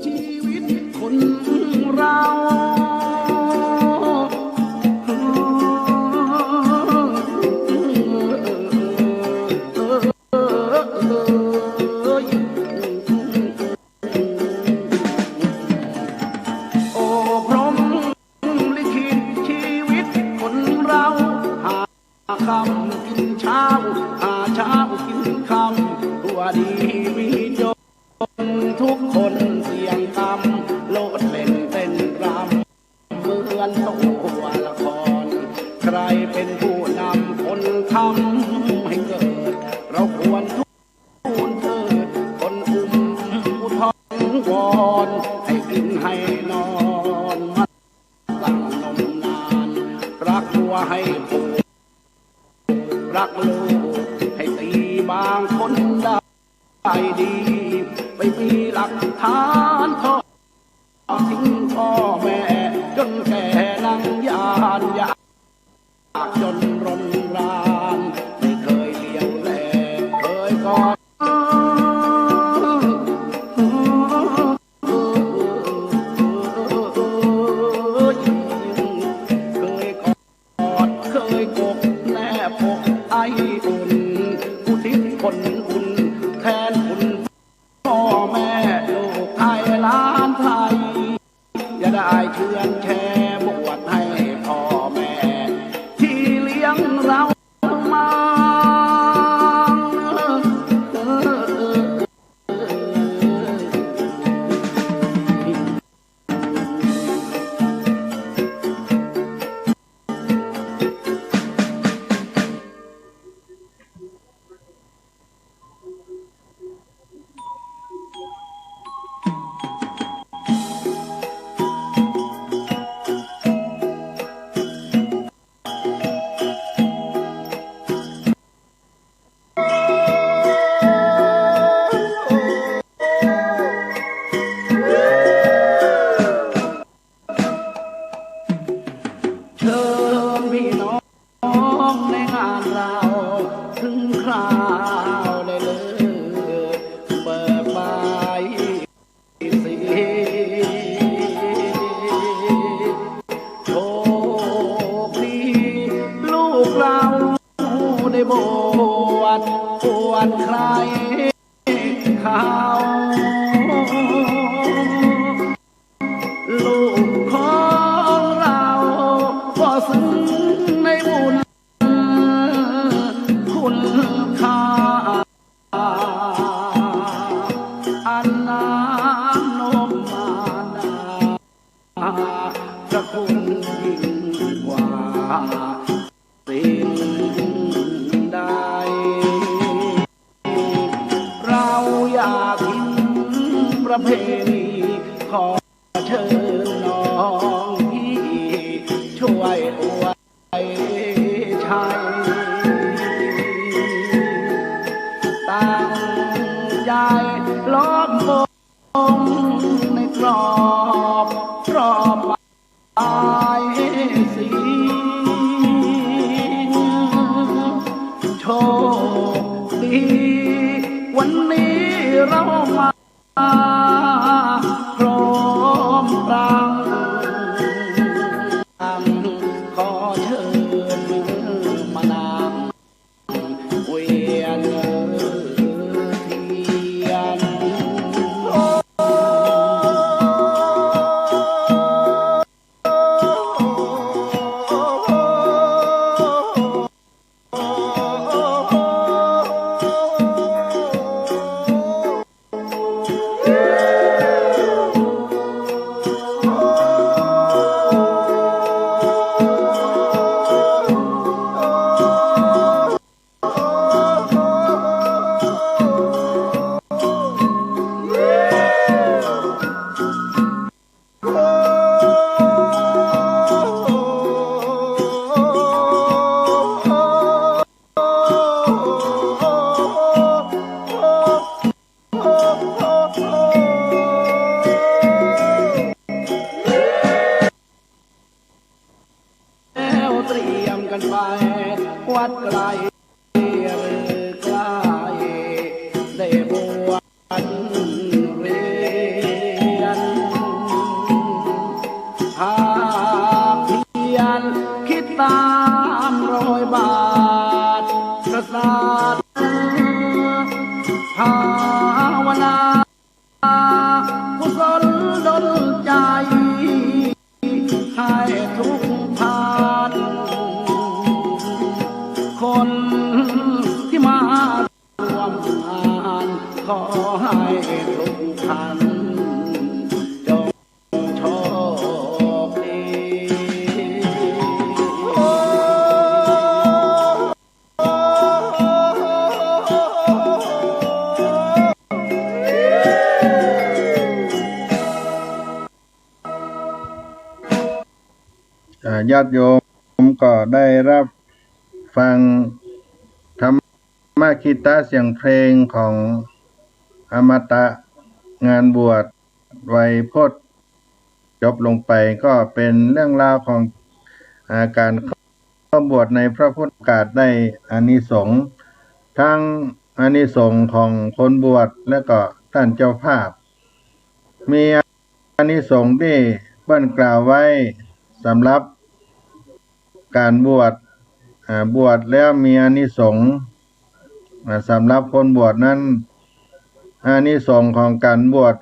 ชีวิตคนเราคำกินเช้าเช้ากินคำตัวดีมีจนทุกคนเสียงคำโลดเล่นเต้นรำเหมือนตัวละครใครเป็นผู้นำคนทำให้เกิดเราควรทูลเถิดคนอุ้มอุทธรวอนให้กินให้นอนมาตั้งนมนานรักตัวให้ผูกรักลูกให้ตีบางคนได้ดีไม่มีหลักฐานทอดทิ้งพ่อแม่จนแก่นั่งยานอยากจนรนรานไม่เคยเลี้ยวแลเคยกอดเคยกกแนบอกไออุ่นอุทิศคนอุ่นแทนคุณพ่อแม่ลูกไทยล้านไทยอย่าได้เชื่อนแช่บวชให้พ่อแม่ที่เลี้ยงเรามา อันน้ำนมมาดาพระคุณยิ่งกว่าสิ่งใดเราอยากทิ้งประเพณีขอเชิญน้องพี่ช่วยอวยชัยตั้งใจล้อมวงในกรอบปลายสีโชคดีวันนี้เรามาพร้อมรังขอเชิญมานั่งเวียนเทียนเตรียมกันไปวัดไกลหรือใกล้ได้บวชเรียนหากเพียรคิดตามรอยบาทพระศาสภาวนากุศลดลใจให้ทุกท่านคนที่มาร่วมงานขอให้ทุกท่านจงโชคดีญาติโยมก็ได้รับฟังธรรมคีตะเสียงเพลงของอมตะงานบวชไวยพจน์จบลงไปก็เป็นเรื่องราวของการเข้าบวชในพระพุทธศาสนาได้อานิสงส์ทั้งอานิสงส์ของคนบวชและก็ท่านเจ้าภาพมีอานิสงส์ที่เพิ่นกล่าวไว้สำหรับการบวชแล้วมีอานิสงส์สำหรับคนบวชนั้นอานิสงส์ของการบวช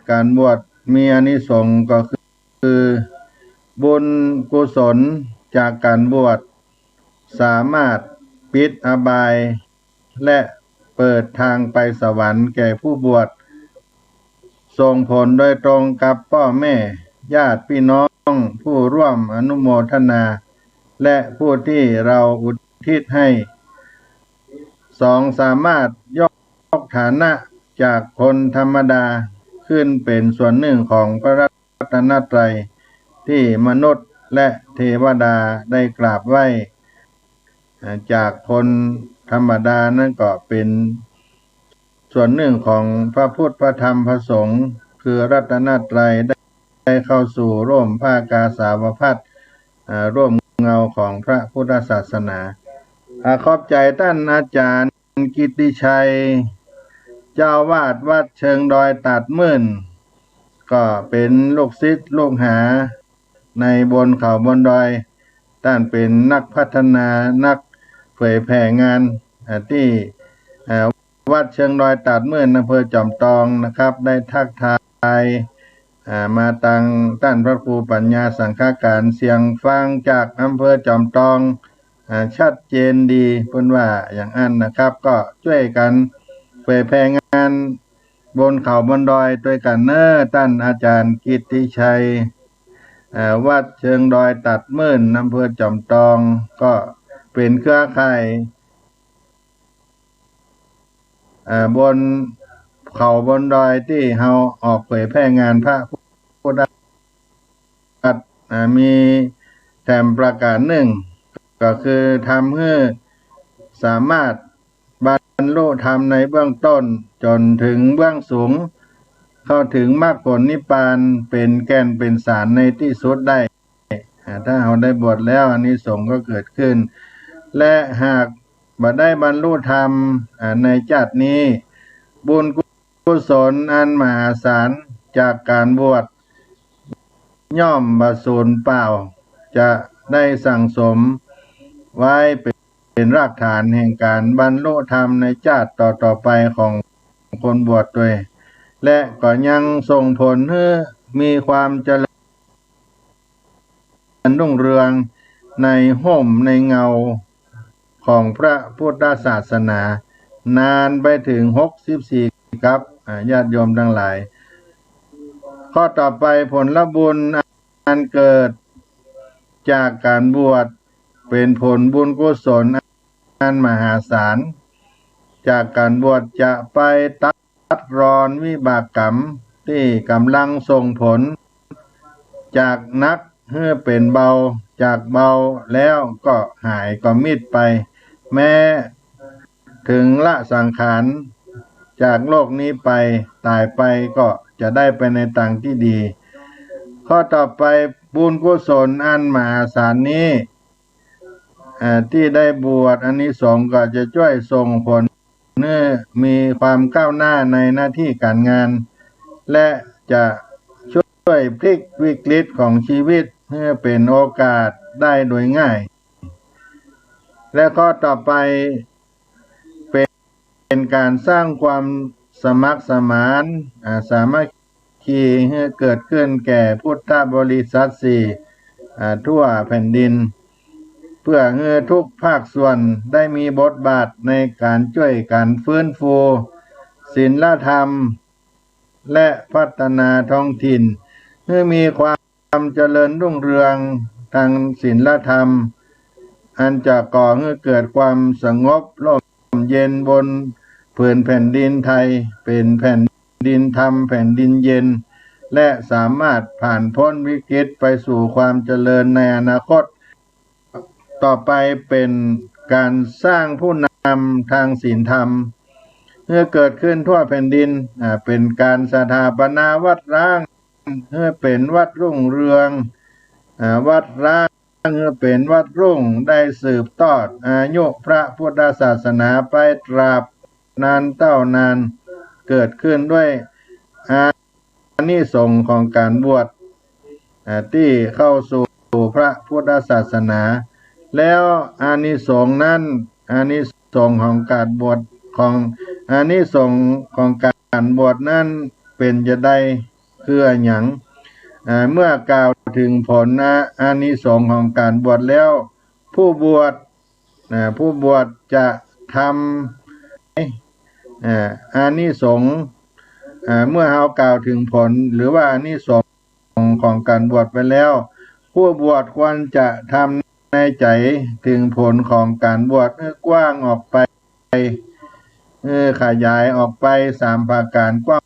มีอานิสงส์ก็คือบุญกุศลจากการบวชสามารถปิดอบายและเปิดทางไปสวรรค์แก่ผู้บวชส่งผลโดยตรงกับพ่อแม่ญาติพี่น้องผู้ร่วมอนุโมทนาและผู้ที่เราอุทิศให้สามารถยกฐานะจากคนธรรมดาขึ้นเป็นส่วนหนึ่งของพระรัตนตรัยที่มนุษย์และเทวดาได้กราบไหว้จากคนธรรมดานั่นก็เป็นส่วนหนึ่งของพระพุทธพระธรรมพระสงฆ์คือรัตนตรัยได้เข้าสู่ร่มผ้ากาสาวพัสร่วมเงาของพระพุทธศาสนาขอบใจท่านอาจารย์กิตติชัยเจ้าวาดวัดเชิงดอยตัดมื่นก็เป็นลูกศิษย์ลูกหาในบนเขาบนดอยท่านเป็นนักพัฒนานักเผยแผ่งานที่วัดเชิงดอยตัดมื่นอำเภอจอมทองนะครับได้ทักทายมาตังท่านพระครูปัญญาสังฆการเสียงฟังจากอำเภอจอมทองชัดเจนดีเพิ่นว่าอย่างนั้นนะครับก็ช่วยกันเผยแผ่งาน บนเขาบนดอยด้วยกันเนอท่านอาจารย์กิตติชัยวัดเชิงดอยตัดมื่นอำเภอจอมทองก็เป็นเครือข่ายบนเขาบนดอยที่เฮาออกเผยแพร่งานพระพุทธมีแถมประการหนึ่งก็คือทำให้สามารถบรรลุธรรมในเบื้องต้นจนถึงเบื้องสูงเข้าถึงมรรคผลนิพพานเป็นแก่นเป็นสารในที่สุดได้ถ้าเราได้บวชแล้วอานิสงส์ก็เกิดขึ้นและหากบ่ได้บรรลุธรรมในชาตินี้บุญกุศลอันมหาศาลจากการบวชย่อมบ่สูญเปล่าจะได้สั่งสมไว้เป็นรากฐานแห่งการบรรลุธรรมในชาติต่อไปของคนบวชด้วยและก็ยังส่งผลให้มีความเจริญรุ่งเรืองในห่มในเงาของพระพุทธศาสนานานไปถึง64ครับญาติโยมทั้งหลายข้อต่อไปผลบุญอันเกิดจากการบวชเป็นผลบุญกุศลอันมหาศาลจากการบวชจะไปตัดรอนวิบากกรรมที่กำลังส่งผลจากนักให้เป็นเบาจากเบาแล้วก็หายก็มิดไปแม้ถึงละสังขารจากโลกนี้ไปตายไปก็จะได้ไปในทางที่ดีข้อต่อไปบุญกุศลอันมหาศาลนี้ที่ได้บวชอานิสงส์ก็จะช่วยส่งผลให้มีความก้าวหน้าในหน้าที่การงานและจะช่วยพลิกวิกฤตของชีวิตให้เป็นโอกาสได้โดยง่ายและข้อต่อไปเป็นการสร้างความสมัครสมานสามัคคีให้เกิดขึ้นแก่พุทธบริษัทสี่ทั่วแผ่นดินเพื่อให้ทุกภาคส่วนได้มีบทบาทในการช่วยการฟื้นฟูศีลธรรมและพัฒนาท้องถิ่นให้มีความเจริญรุ่งเรืองทางศีลธรรมอันจะก่อให้เกิดความสงบร่มเย็นบนผืนแผ่นดินไทยเป็นแผ่นดินธรรมแผ่นดินเย็นและสามารถผ่านพ้นวิกฤตไปสู่ความเจริญในอนาคตต่อไปเป็นการสร้างผู้นำทางศีลธรรมเมื่อเกิดขึ้นทั่วแผ่นดินเป็นการสถาปนาวัดร้างเมื่อเป็นวัดรุ่งเรืองวัดร้างเมื่อเป็นวัดรุ่งได้สืบทอดอายุพระพุทธศาสนาไปตราบนานเต้านานเกิดขึ้นด้วยอานิสงส์ของการบวชที่เข้าสู่พระพุทธศาสนาแล้วอานิสงส์นั้นอานิสงส์ของการบวชของอานิสงส์ของการบวชนั้นเป็นจะได้คือหยังเมื่อกล่าวถึงผลอานิสงส์ของการบวชแล้วผู้บวชจะทำอานิสงส์เมื่อเรากล่าวถึงผลหรือว่าอานิสงส์ของการบวชไปแล้วผู้บวชควรจะทำในใจถึงผลของการบวชกว้างออกไปขยายออกไป3ประการกว้า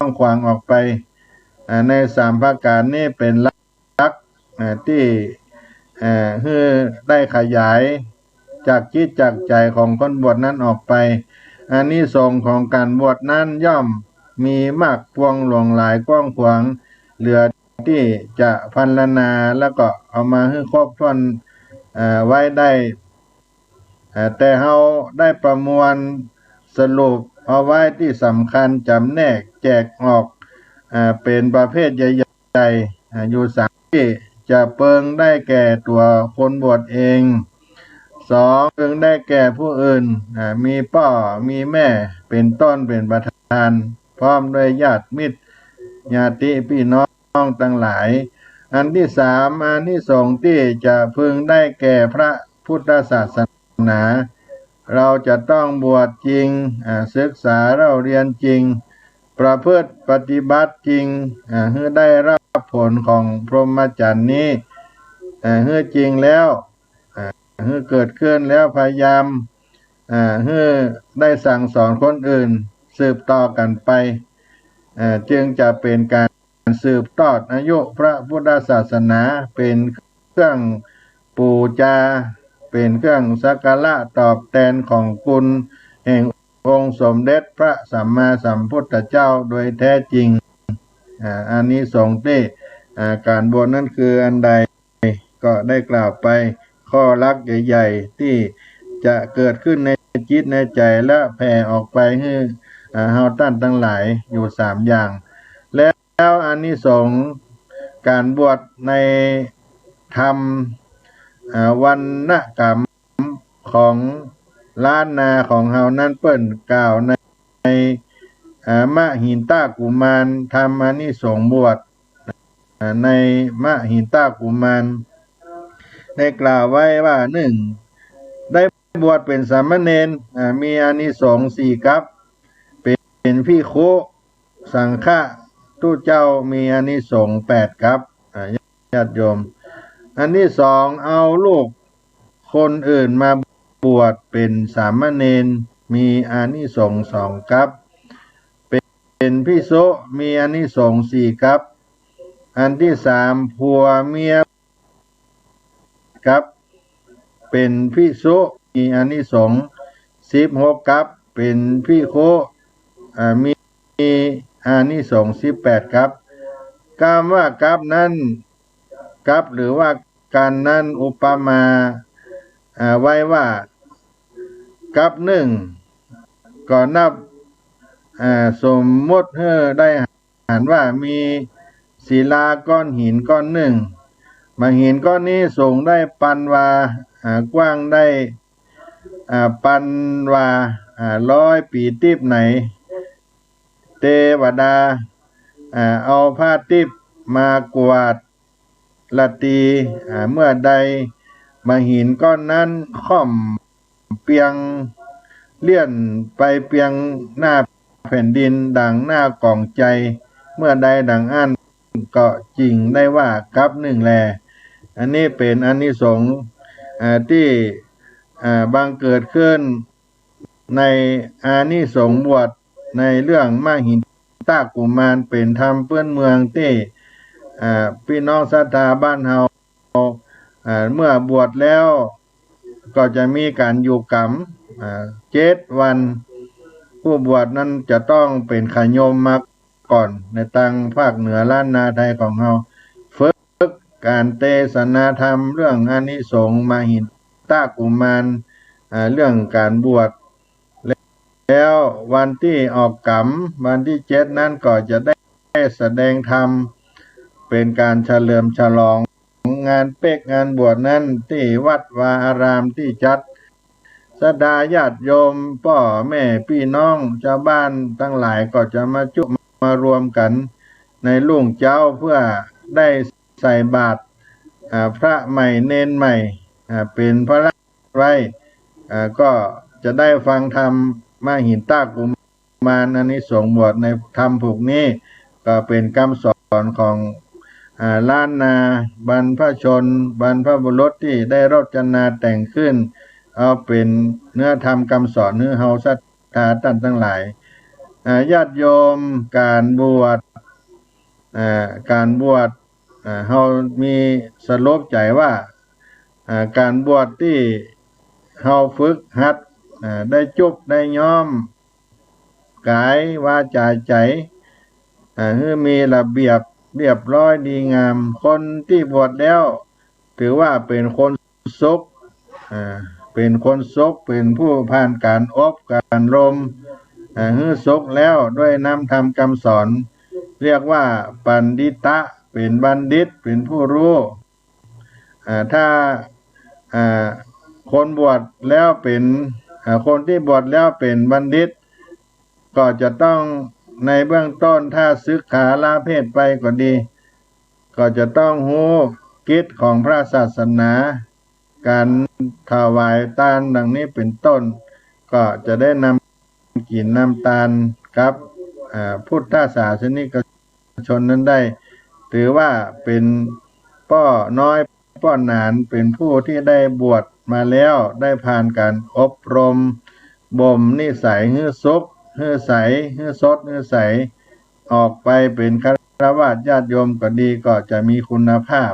งขวางออกไปใน3ประการนี้เป็นหลักที่ได้ขยายจากจิตจากใจของคนบวชนั้นออกไปอานิสงส์ของการบวชนั้นย่อมมีมากพวงหลวงหลายกว้างขวางเหลือที่จะพรรณนาแล้วก็เอามาให้ครบถ้วนไว้ได้แต่เราได้ประมวลสรุปเอาไว้ที่สำคัญจำแนกแจกออกเป็นประเภทใหญ่ๆอยู่3ที่จะเปิงได้แก่ตัวคนบวชเอง2เปิงได้แก่ผู้อื่นมีพ่อมีแม่เป็นต้นเป็นประธานพร้อมด้วยญาติมิตรญาติพี่น้องทั้งหลายอันที่3อานิสงส์ที่จะพึงได้แก่พระพุทธศาสนาเราจะต้องบวชจริงศึกษาเราเรียนจริง ประพฤติปฏิบัติจริงให้ได้รับผลของพรหมจรรย์นี้ให้จริงแล้วให้เกิดขึ้นแล้วพยายามให้ได้สั่งสอนคนอื่นสืบต่อกันไปจึงจะเป็นการสืบทอดอายุพระพุทธศาสนาเป็นเครื่องบูชาเป็นเครื่องสักการะตอบแทนของคุณแห่งองค์สมเด็จพระสัมมาสัมพุทธเจ้าโดยแท้จริงอานิสงส์ที่การบวชนั้นคืออันใดก็ได้กล่าวไปข้อลักใหญ่ๆที่จะเกิดขึ้นในจิตในใจและแผ่ออกไปให้เฮาท่านทั้งหลายอยู่3อย่างแล้วอานิสงส์การบวชในธรรมวรรณกรรมของล้านนาของเฮานั้นเปิ้นกล่าวในมหินตากุมารธรรมอานิสงส์บวชในมหินตากุมารได้กล่าวไว้ว่า1ได้บวชเป็นสามเณรมีอานิสงส์4กับเป็นภิกขุสังฆะทุเจ้ามีอานิสงส์8กับญาติโยมอันที่2เอาลูกคนอื่นมาบวชเป็นสามเณรมีอานิสงส์2กับเป็นภิกษุมีอานิสงส์4กับอันที่3ผัวเมียกับเป็นภิกษุมีอานิสงส์16กับเป็นภิกขุมีอานิสงส์18กับคำว่ากับนั้นกับหรือว่าการนั้นอุปมาไว้ว่ากับก็นับสมมติให้ได้หันว่ามีศิลาก้อนหินก้อนมาหินก้อนนี้สูงได้ปันวากว้างได้ปันวา100 ปีติบไหนเทวดาเอาผ้าติบมากวาดละตีเมื่อใดมาหินก้อนนั้นค่อมเปียงเลี่ยนไปเปียงหน้าแผ่นดินดังหน้ากล่องใจเมื่อใดดังอันก็จริงได้ว่ากับ1แลอันนี้เป็นอานิสงส์ที่บังเกิดขึ้นในอานิสงส์บวชในเรื่องมหินตากุมารเป็นธรรมเปื้อนเมืองที่พี่น้องศรัทธาบ้านเฮาเมื่อบวชแล้วก็จะมีการอยู่กรรม7 วันผู้บวชนั้นจะต้องเป็นขยมมาก่อนในทางภาคเหนือล้านนาไทยของเฮาฝึกการเทศนาธรรมเรื่องอานิสงส์มหินตากุมารเรื่องการบวชแล้ววันที่ออกกรรมวันที่7นั้นก็จะได้แสดงธรรมเป็นการเฉลิมฉลองงานเป๊กงานบวชนั้นที่วัดวาอารามที่จัดศรัทธาญาติโยมพ่อแม่พี่น้องชาวบ้านทั้งหลายก็จะมารวมกันในรุ่งเช้าเพื่อได้ใส่บาตรพระใหม่เนนใหม่เป็นพระไว้ก็จะได้ฟังธรรมมหินตากุมารอานิสงส์บวชในธรรมผูกนี้ก็เป็นคำสอนของล้านนาบรรพชนบรรพบุรุษที่ได้รจนาแต่งขึ้นเอาเป็นเนื้อธรรมคำสอนให้เฮาศรัทธาท่านทั้งหลายญาติโยมการบวชเฮามีสรุปใจว่าการบวชที่เฮาฝึกหัดได้จุบได้ย้อมกายวาจาใจให้มีระเบียบเรียบร้อยดีงามคนที่บวชแล้วถือว่าเป็นคนสุขเป็นคนสุขเป็นผู้ผ่านการอบการรมให้สุขแล้วด้วยน้ำธรรมคำสอนเรียกว่าปัณฑิตะเป็นบัณฑิตเป็นผู้รู้ถ้าคนบวชแล้วเป็นคนที่บวชแล้วเป็นบัณฑิตก็จะต้องในเบื้องต้นถ้าศึกษาลาเพศไปก็ดีก็จะต้องรู้กิจของพระศาสนาการถวายทานดังนี้เป็นต้นก็จะได้นำกินน้ำตาลครับ พุทธศาสนิกชนนั้นได้ถือว่าเป็นป้อน้อยป้อหนานเป็นผู้ที่ได้บวชมาแล้วได้ผ่านการอบรมบ่มนิสัยฮื้อซุกฮื้อใสฮื้อสดฮื้อใสออกไปเป็นฆราวาสญาติโยมก็ดีก็จะมีคุณภาพ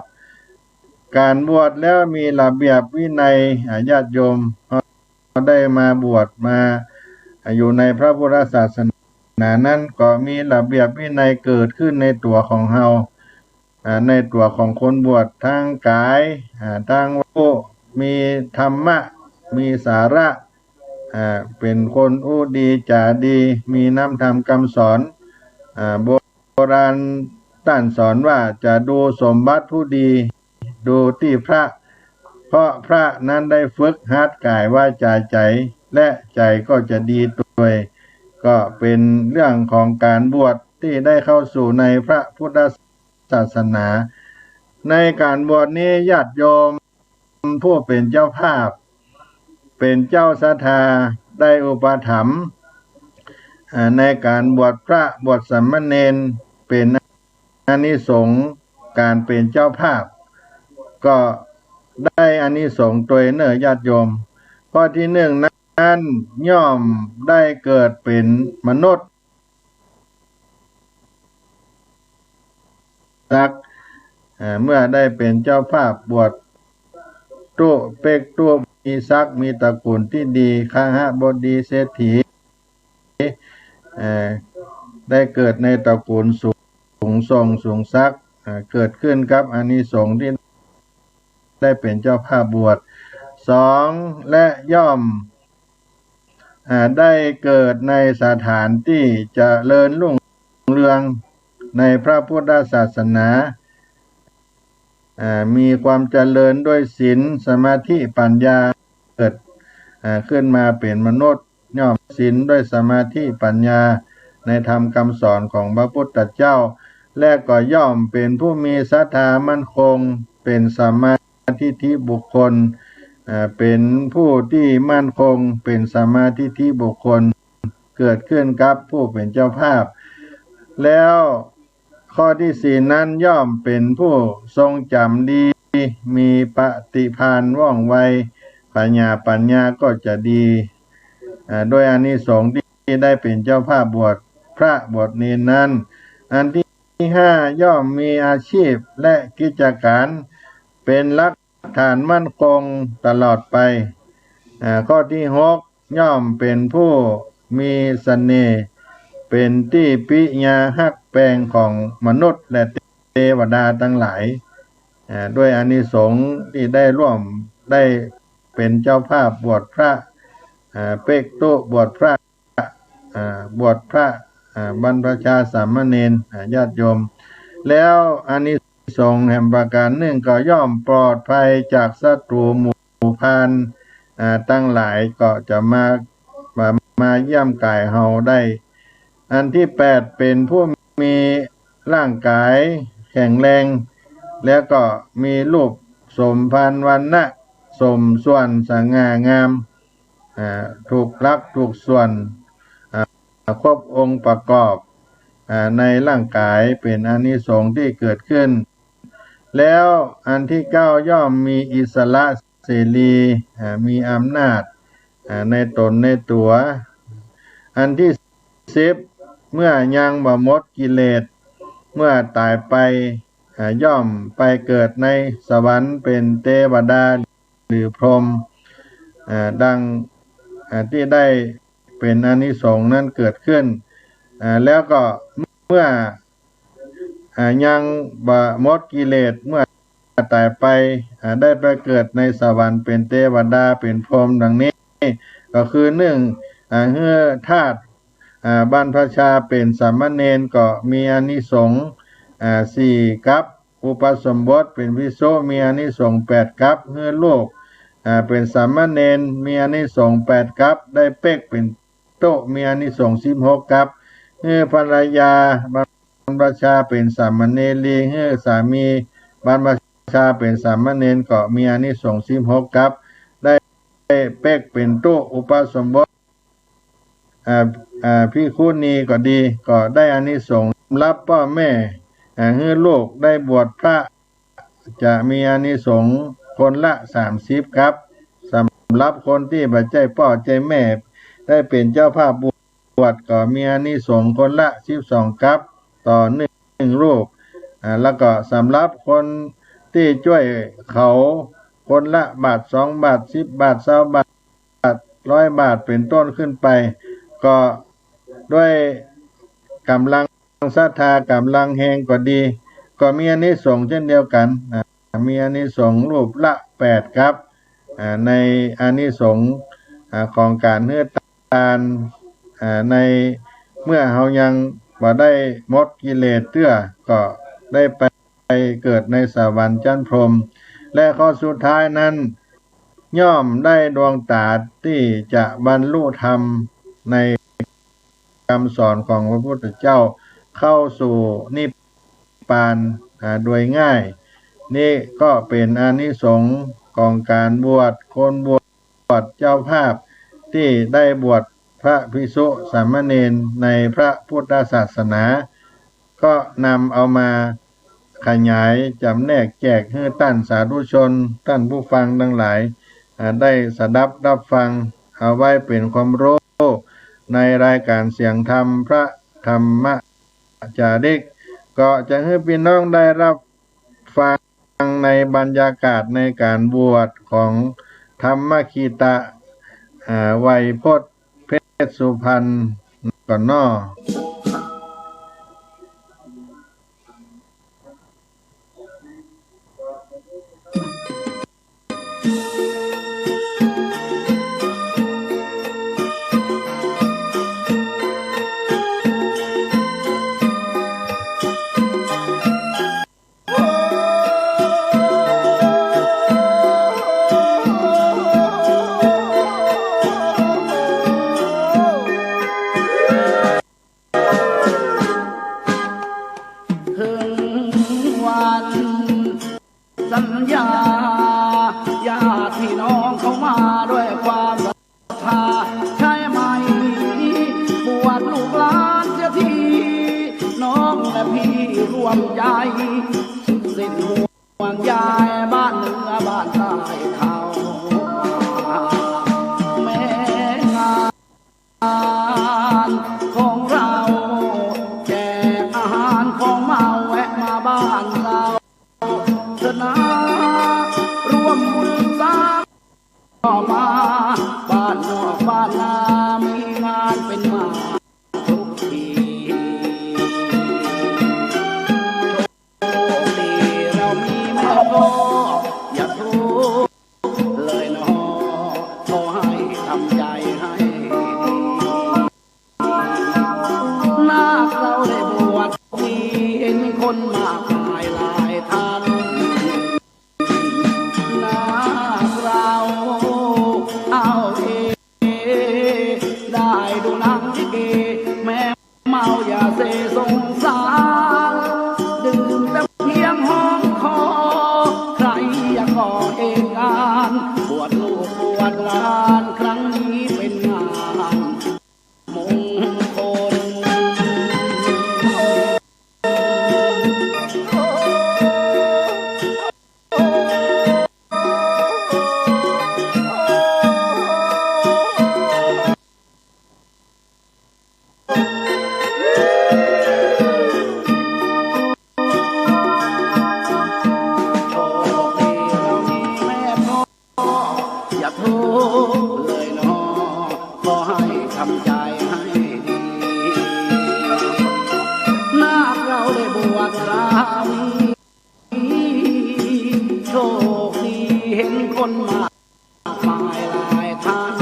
การบวชแล้วมีระเบียบวินัยญาติโยมได้มาบวชมาอยู่ในพระพุทธศาสนานั้นก็มีระเบียบวินัยเกิดขึ้นในตัวของเฮาในตัวของคนบวชทางกายทางผู้มีธรรมะมีสาระเป็นคนอู้ดีจ่าดีมีน้ำธรรมคำสอนโบราณท่านสอนว่าจะดูสมบัติผู้ดีดูที่พระเพราะพระนั้นได้ฝึกหัดกายวาจาใจและใจก็จะดีตัวก็เป็นเรื่องของการบวชที่ได้เข้าสู่ในพระพุทธศาสนาในการบวชนี้ญาติโยมผู้เป็นเจ้าภาพเป็นเจ้าศรัทธาได้อุปถัมภ์ในการบวชพระบวชสามเณรเป็นอานิสงส์การเป็นเจ้าภาพก็ได้อานิสงส์ตัวเนอญาติโยมข้อที่หนึ่งนั้นย่อมได้เกิดเป็นมนุษย์สักเมื่อได้เป็นเจ้าภาพบวชตู้เป็กตู้มีศักดิ์มีตระกูลที่ดีคหบดีเศรษฐีได้เกิดในตระกูลสูงส่งสูงศักดิ์เกิดขึ้นกับอานิสงส์ที่ได้เป็นเจ้าภาพบวชสองและย่อมได้เกิดในสถานที่เจริญรุ่งเรืองในพระพุทธศาสนามีความเจริญด้วยศีลสมาธิปัญญาเกิดขึ้นมาเป็นมนุษย์ย่อมศีลด้วยสมาธิปัญญาในธรรมคำสอนของพระพุทธเจ้าและก็ย่อมเป็นผู้มีศรัทธามั่นคงเป็นสัมมาทิฏฐิบุคคลเป็นผู้ที่มั่นคงเป็นสัมมาทิฏฐิบุคคลเกิดขึ้นกับผู้เป็นเจ้าภาพแล้วข้อที่สี่นั้นย่อมเป็นผู้ทรงจำดีมีปฏิภาณว่องไวปัญญาก็จะดีโดยอานิสงส์ที่ได้เป็นเจ้าภาพบวชพระบวชเณรนั้นอันที่ห้าย่อมมีอาชีพและกิจการเป็นหลักฐานมั่นคงตลอดไปข้อที่หกย่อมเป็นผู้มีเสน่ห์เป็นที่ปิญาฮักแปลงของมนุษย์และเทวดาทั้งหลายด้วยอานิสงส์ที่ได้ร่วมได้เป็นเจ้าภาพบวชพระเป็กตุบวชพระบวชพระบรรพชาสามเณรญาติโยมแล้วอานิสงส์แห่งประการหนึ่งก็ย่อมปลอดภัยจากศัตรูหมู่พานตั้งหลายก็จะมาเยี่ยมกายเฮาได้อันที่แปดเป็นผู้มีร่างกายแข็งแรงแล้วก็มีรูปสมพันธ์วรรณะสมส่วนสง่างามถูกลักถูกส่วนครบองค์ประกอบในร่างกายเป็นอานิสงส์ที่เกิดขึ้นแล้วอันที่เก้าย่อมมีอิสระเสรีมีอำนาจในตนในตัวอันที่สิบเมื่อยังบ่หมดกิเลสเมื่อตายไปย่อมไปเกิดในสวรรค์เป็นเทวดาหรือพรหมดังที่ได้เป็นอานิสงส์นั้นเกิดขึ้นแล้วก็เมื่อยังบ่หมดกิเลสเมื่อตายไปได้ไปเกิดในสวรรค์เป็นเทวดาเป็นพรหมดังนี้ก็คือหนึ่งเมื่อธาตุบรรพชาเป็นสามเณรก็มีอานิสงส์สี่กับอุปสมบทเป็นวิโสมีอานิสงส์แปดกับเมื่อลูกเป็นสามเณรมีอานิสงส์แปดกับได้เป็กเป็นโตมีอานิสงส์16กับเมื่อภรรยาบรรพชาเป็นสามเณรลีเมื่อสามีบรรพชาเป็นสามเณรก็มีอานิสงส์16กับได้เป็กเป็นโตอุปสมบท พี่คู่นี้ก็ดีก็ได้อานิสงส์รับพ่อแม่ให้ลูกได้บวชพระจะมีอานิสงส์คนละ30ครับสำหรับคนที่บัดใจพ่อใจแม่ได้เป็นเจ้าภาพบวชก็มีอานิสงส์คนละ12ครับต่อ1รูปแล้วก็สำหรับคนที่ช่วยเขาคนละบาท2 บาท10 บาท20 บาท100 บาทเป็นต้นขึ้นไปก็ด้วยกำลังศรัทธากำลังแห่งก็ดีก็มีอานิสงส์เช่นเดียวกันมีอานิสงส์รูปละ8ครับในอานิสงส์ของการเฮือทานในเมื่อเฮายังบ่ได้หมดกิเลสเตื้อก็ได้ไปเกิดในสวรรค์ชั้นพรหมและข้อสุดท้ายนั้นย่อมได้ดวงตาที่จะบรรลุธรรมในคำสอนของพระพุทธเจ้าเข้าสู่นิพพานโดยง่ายนี่ก็เป็นอานิสงส์ของการบวชคนบวชเจ้าภาพที่ได้บวชพระภิกษุสามเณรในพระพุทธศาสนาก็นำเอามาขยายจำแนกแจกให้ท่านสาธุชนท่านผู้ฟังทั้งหลายได้สดับรับฟังเอาไว้เป็นความรู้ในรายการเสียงธรรมพระธรรมจาริกก็จะให้พี่น้องได้รับฟังในบรรยากาศในการบวชของธรรมคีตะไวยพจน์เพชรสุพรรณก่อนนอสัญญาญาติพี่น้องเข้ามาด้วยความศรัทธาใช่ไหมบวชลูกหลานเสียทีน้องและพี่ร่วมใจสิ้นห่วงใยบ้านเหนือบ้านใต้เขาแม้งานของเราแจกอาหารของเมาแวะมาบ้านเรานะร่วมบุญสร้างก็มาบ้านนอกบ้านนามีงานเป็นมาทุกทีโชคดีเรามีแม่พ่ออย่าทุกข์เลยน้อขอให้ทำใจให้นาคเราได้บวชมีเห็นคนมากมายหลายท่านได้ดูหนังลิเกแม่เมาอย่าเสสงสารดื่มแต่เพียงห้องคอใครอยากก่อเหตุงานบวชลูกบวชหลานครั้งนี้เป็นงานมงคลเลยน้อขอให้ทำใจให้ดีนาคเราได้บวชราวีโชคดีเห็นคนมากมายหลายท่าน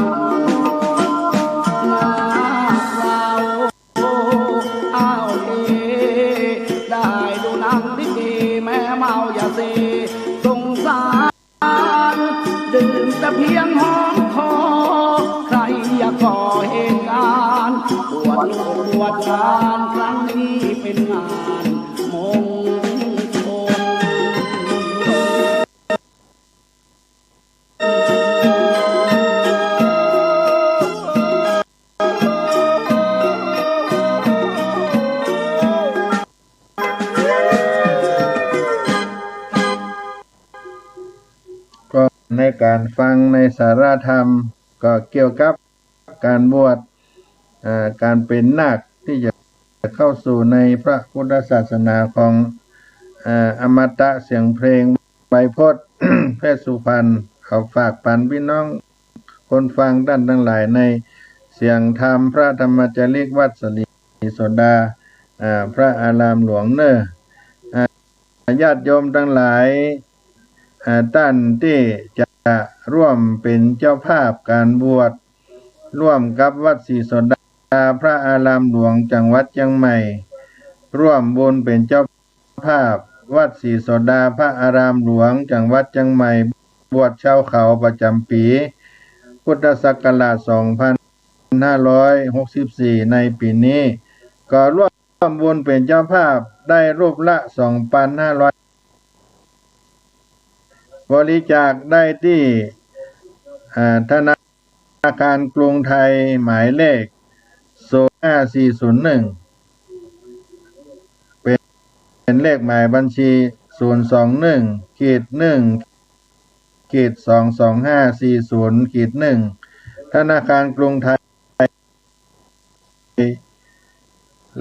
นาคเราอ้าวได้ดูหนังลิเกแม่เมาอย่าเสสงสารดื่มแต่เพียงห้องคอใครอยากก่อเหตุการณ์บวชลูกบวชหลานครั้งนี้เป็นงานมงคล ในการฟังในสาระธรรมก็เกี่ยวกับการบวชการเป็นนาคที่จะเข้าสู่ในพระพุทธศาสนาของอมตะเสียงเพลงไวยพจน์ เพชรสุพรรณเขาฝากปันพี่น้องคนฟังท่านทั้งหลายในเสียงธรรมพระธรรมจาริกวัดสลีโสดาพระอารามหลวงเนอญาติโยมทั้งหลายท่านที่จะร่วมเป็นเจ้าภาพการบวชร่วมกับวัดศรีโสดาพระอารามหลวงจังหวัดเชียงใหม่ร่วมบุญเป็นเจ้าภาพวัดศรีโสดาพระอารามหลวงจังหวัดเชียงใหม่บวชชาวเขาประจำปีพุทธศักราช2564ในปีนี้ก็ร่วมบุญเป็นเจ้าภาพได้รูปละ 2,500 บริจาคได้ที่ธนาคารกรุงไทยหมายเลข05401เป็นเลขหมายบัญชี021-1-22540-1ธนาคารกรุงไทย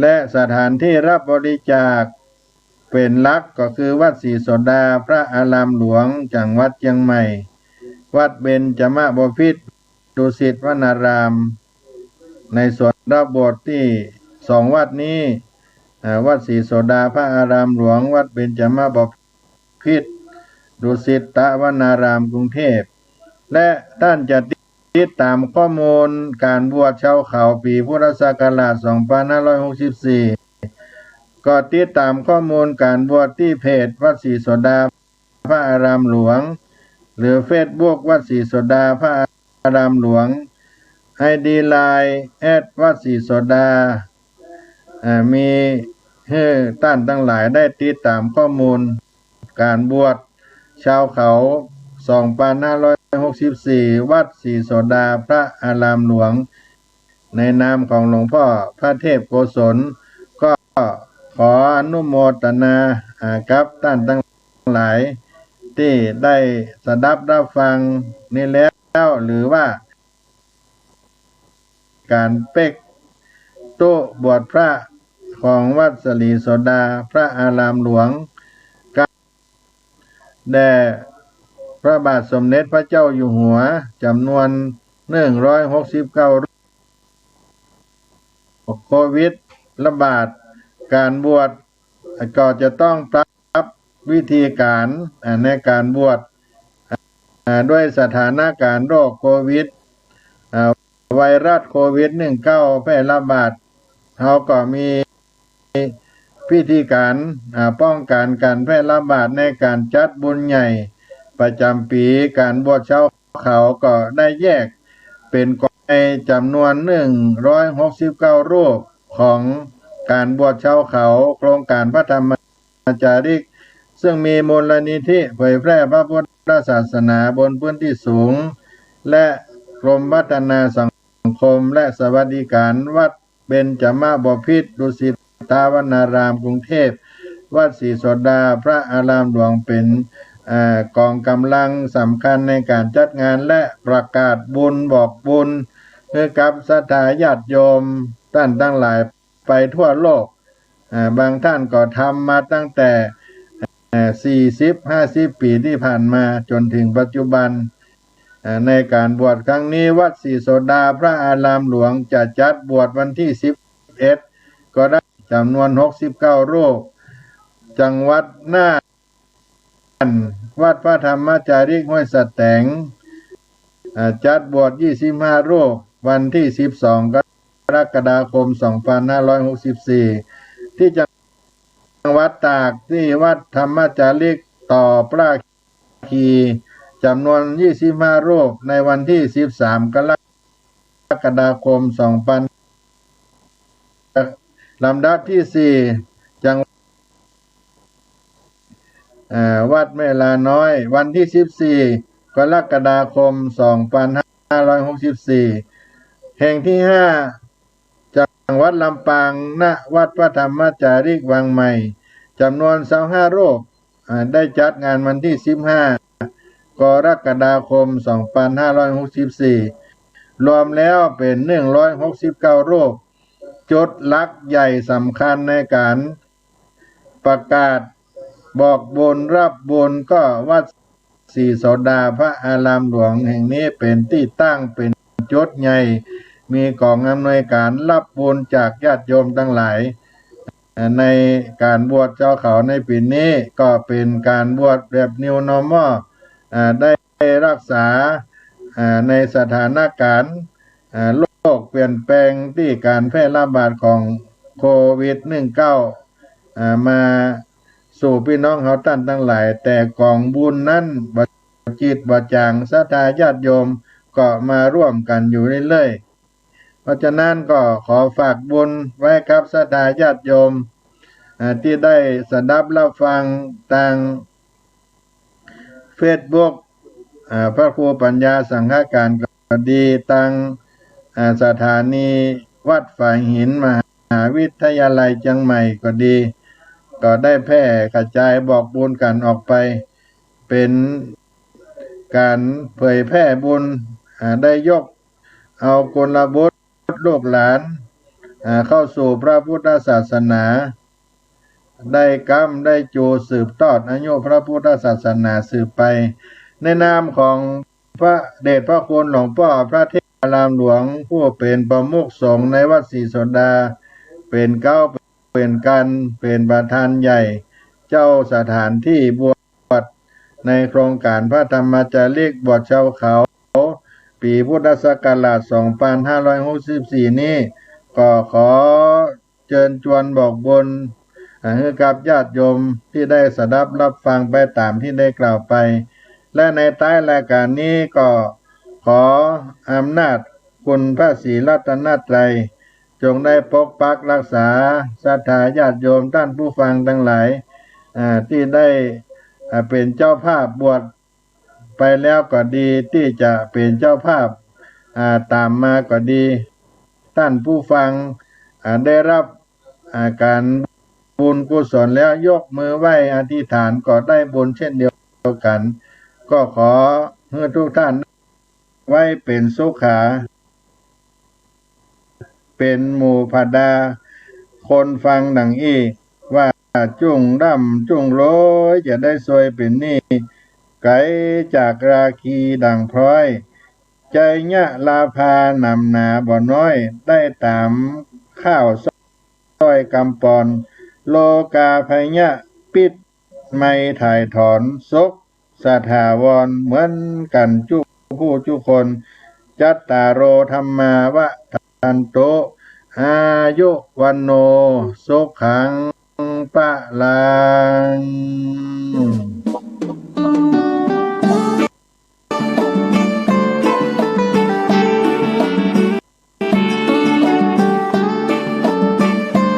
และสถานที่รับบริจาคเป็นหลักก็คือวัดศรีโสดาพระอารามหลวงจังหวัดเชียงใหม่วัดเบญจมบพิตรดุสิตวนารามในส่วนรับบทที่2วัดนี้วัดศรีโสดาพระอารามหลวงวัดเบญจมบพิตรดุสิตวนารามกรุงเทพและท่านจะติดตามข้อมูลการบวชชาวเขาปีพุทธศักราช2564ก็ติดตามข้อมูลการบวชที่เพจวัดศรีโสดาพระอารามหลวงหรือเฟซบุ๊กวัดศรีโสดาพระอารามหลวงID Lineวัดศรีโสดามีให้ท่านทั้งหลายได้ติดตามข้อมูลการบวชชาวเขา2564วัดศรีโสดาพระอารามหลวงในนามของหลวงพ่อพระเทพโกศลก็ขออนุโมทนากับท่านทั้งหลายที่ได้สดับรับฟังนี้แล้วหรือว่าการเป๊กโต๊ะบวชพระของวัดศรีโสดาพระอารามหลวงแด่พระบาทสมเด็จพระเจ้าอยู่หัวจำนวน169รูปโควิดระบาดการบวชก็จะต้องปรับวิธีการในการบวชด้วยสถานการณ์โรคโควิดไวรัสโควิด19แพร่ระบาดเขาก็มีพิธีการป้องกันการแพร่ระบาดในการจัดบุญใหญ่ประจำปีการบวชชาวเขาก็ได้แยกเป็นกฎในจำนวน169รูปของการบวชชาวเขาโครงการพระธรรมจาริกซึ่งมีมูลนิธิเผยแพร่พระพุทธศาสนาบนพื้นที่สูงและกรมพัฒนาสังคมและสวัสดิการวัดเบญจมบพิตรดุสิตวนารามกรุงเทพวัดศรีโสดาพระอารามหลวงเป็นกองกำลังสำคัญในการจัดงานและประกาศบุญบอกบุญให้กับศรัทธาญาติโยมท่านทั้งหลายไปทั่วโลกบางท่านก็ทำมาตั้งแต่40-50 ปีที่ผ่านมาจนถึงปัจจุบันในการบวชครั้งนี้วัดศรีโสดาพระอารามหลวงจะจัดบวชวันที่11ก็ได้จำนวน69รูปจังหวัดน่านวัดพระธรรมจาริกห้วยสัตแตงจัดบวช25รูปวันที่12กรกฎาคม2564ที่จังหวัดตากที่วัดธรรมจาริกต่อพระคีจำนวน25รูปในวันที่13กรกฎาคมลำดับที่4จังวัดแม่ลาน้อยวันที่14กรกฎาคม2564แห่งที่5จังหวัดลำปางณวัดพระธรรมจาริกวังใหม่จำนวน25รูปได้จัดงานวันที่15 กรกฎาคม 2564 รวมแล้วเป็น169รูปจุดหลักใหญ่สำคัญในการประกาศบอกบุญรับบุญก็วัดศรีโสดาพระอารามหลวงแห่งนี้เป็นที่ตั้งเป็นจุดใหญ่มีกองอำนวยการรับบุญจากญาติโยมทั้งหลายในการบวชเจ้าเขาในปีนี้ก็เป็นการบวชแบบ New Normal ได้รักษาในสถานการณ์โลกเปลี่ยนแปลงที่การแพร่ระบาดของโควิด-19 มาสู่พี่น้องเขาท่านทั้งหลายแต่กองบุญนั้นบ่จิตบ่จางศรัทธาญาติโยมก็มาร่วมกันอยู่เรื่อยๆเพราะฉะนั้นก็ขอฝากบุญไว้กับศรัทธาญาติโยมที่ได้สดับรับฟังทางเฟซบุ๊กพระครูปัญญาสังฆการก็ดีทางสถานีวัดฝายหินมหาวิทยาลัยเชียงใหม่ก็ดีก็ได้แพร่กระจายบอกบุญกันออกไปเป็นการเผยแพร่บุญได้ยกเอากุลบุตรลูกหลานเข้าสู่พระพุทธศาสนาได้กำได้จูสืบทอดอายุพระพุทธศาสนาสืบไปในนามของพระเดชพระคุณหลวงพ่อพระเทพอารามหลวงผู้เป็นประมุขสงฆ์ในวัดศรีโสดาเป็นเก้าเป็นกันเป็นประธานใหญ่เจ้าสถานที่บวชในโครงการพระธรรมจาริกบวชชาวเขาปีพุทธศักราช 2564 นี้ก็ขอเชิญชวนบอกบุญให้กับญาติโยมที่ได้สดับรับฟังไปตามที่ได้กล่าวไปและในท้ายรายการนี้ก็ขออำนาจคุณพระศรีรัตนตรัยจงได้ปกปักรักษาศรัทธาญาติโยมท่านผู้ฟังทั้งหลายที่ได้เป็นเจ้าภาพบวชไปแล้วก็ดีที่จะเป็นเจ้าภาพตามมาก็ดีท่านผู้ฟังได้รับการบุญกุศลแล้วยกมือไหว้อธิษฐานก็ได้บุญเช่นเดียวกันก็ขอให้ทุกท่านไว้เป็นสุขาเป็นหมู่พดาคนฟังดังอี้ว่าจุ่งดำจุ่งโลยจะได้สวยเป็นนี่ไกลจากราคีดังพร้อยใจยะลาพานำนาบ่น้อยได้ตามข้าวซ้อยกำปอนโลกาพยะปิดไม่ถ่ายถอนซกสถาวรเหมือนกันจุผู้จุคนจัตตาโรธรรมาวะทันโตอายุวันโนสุขังปะลัง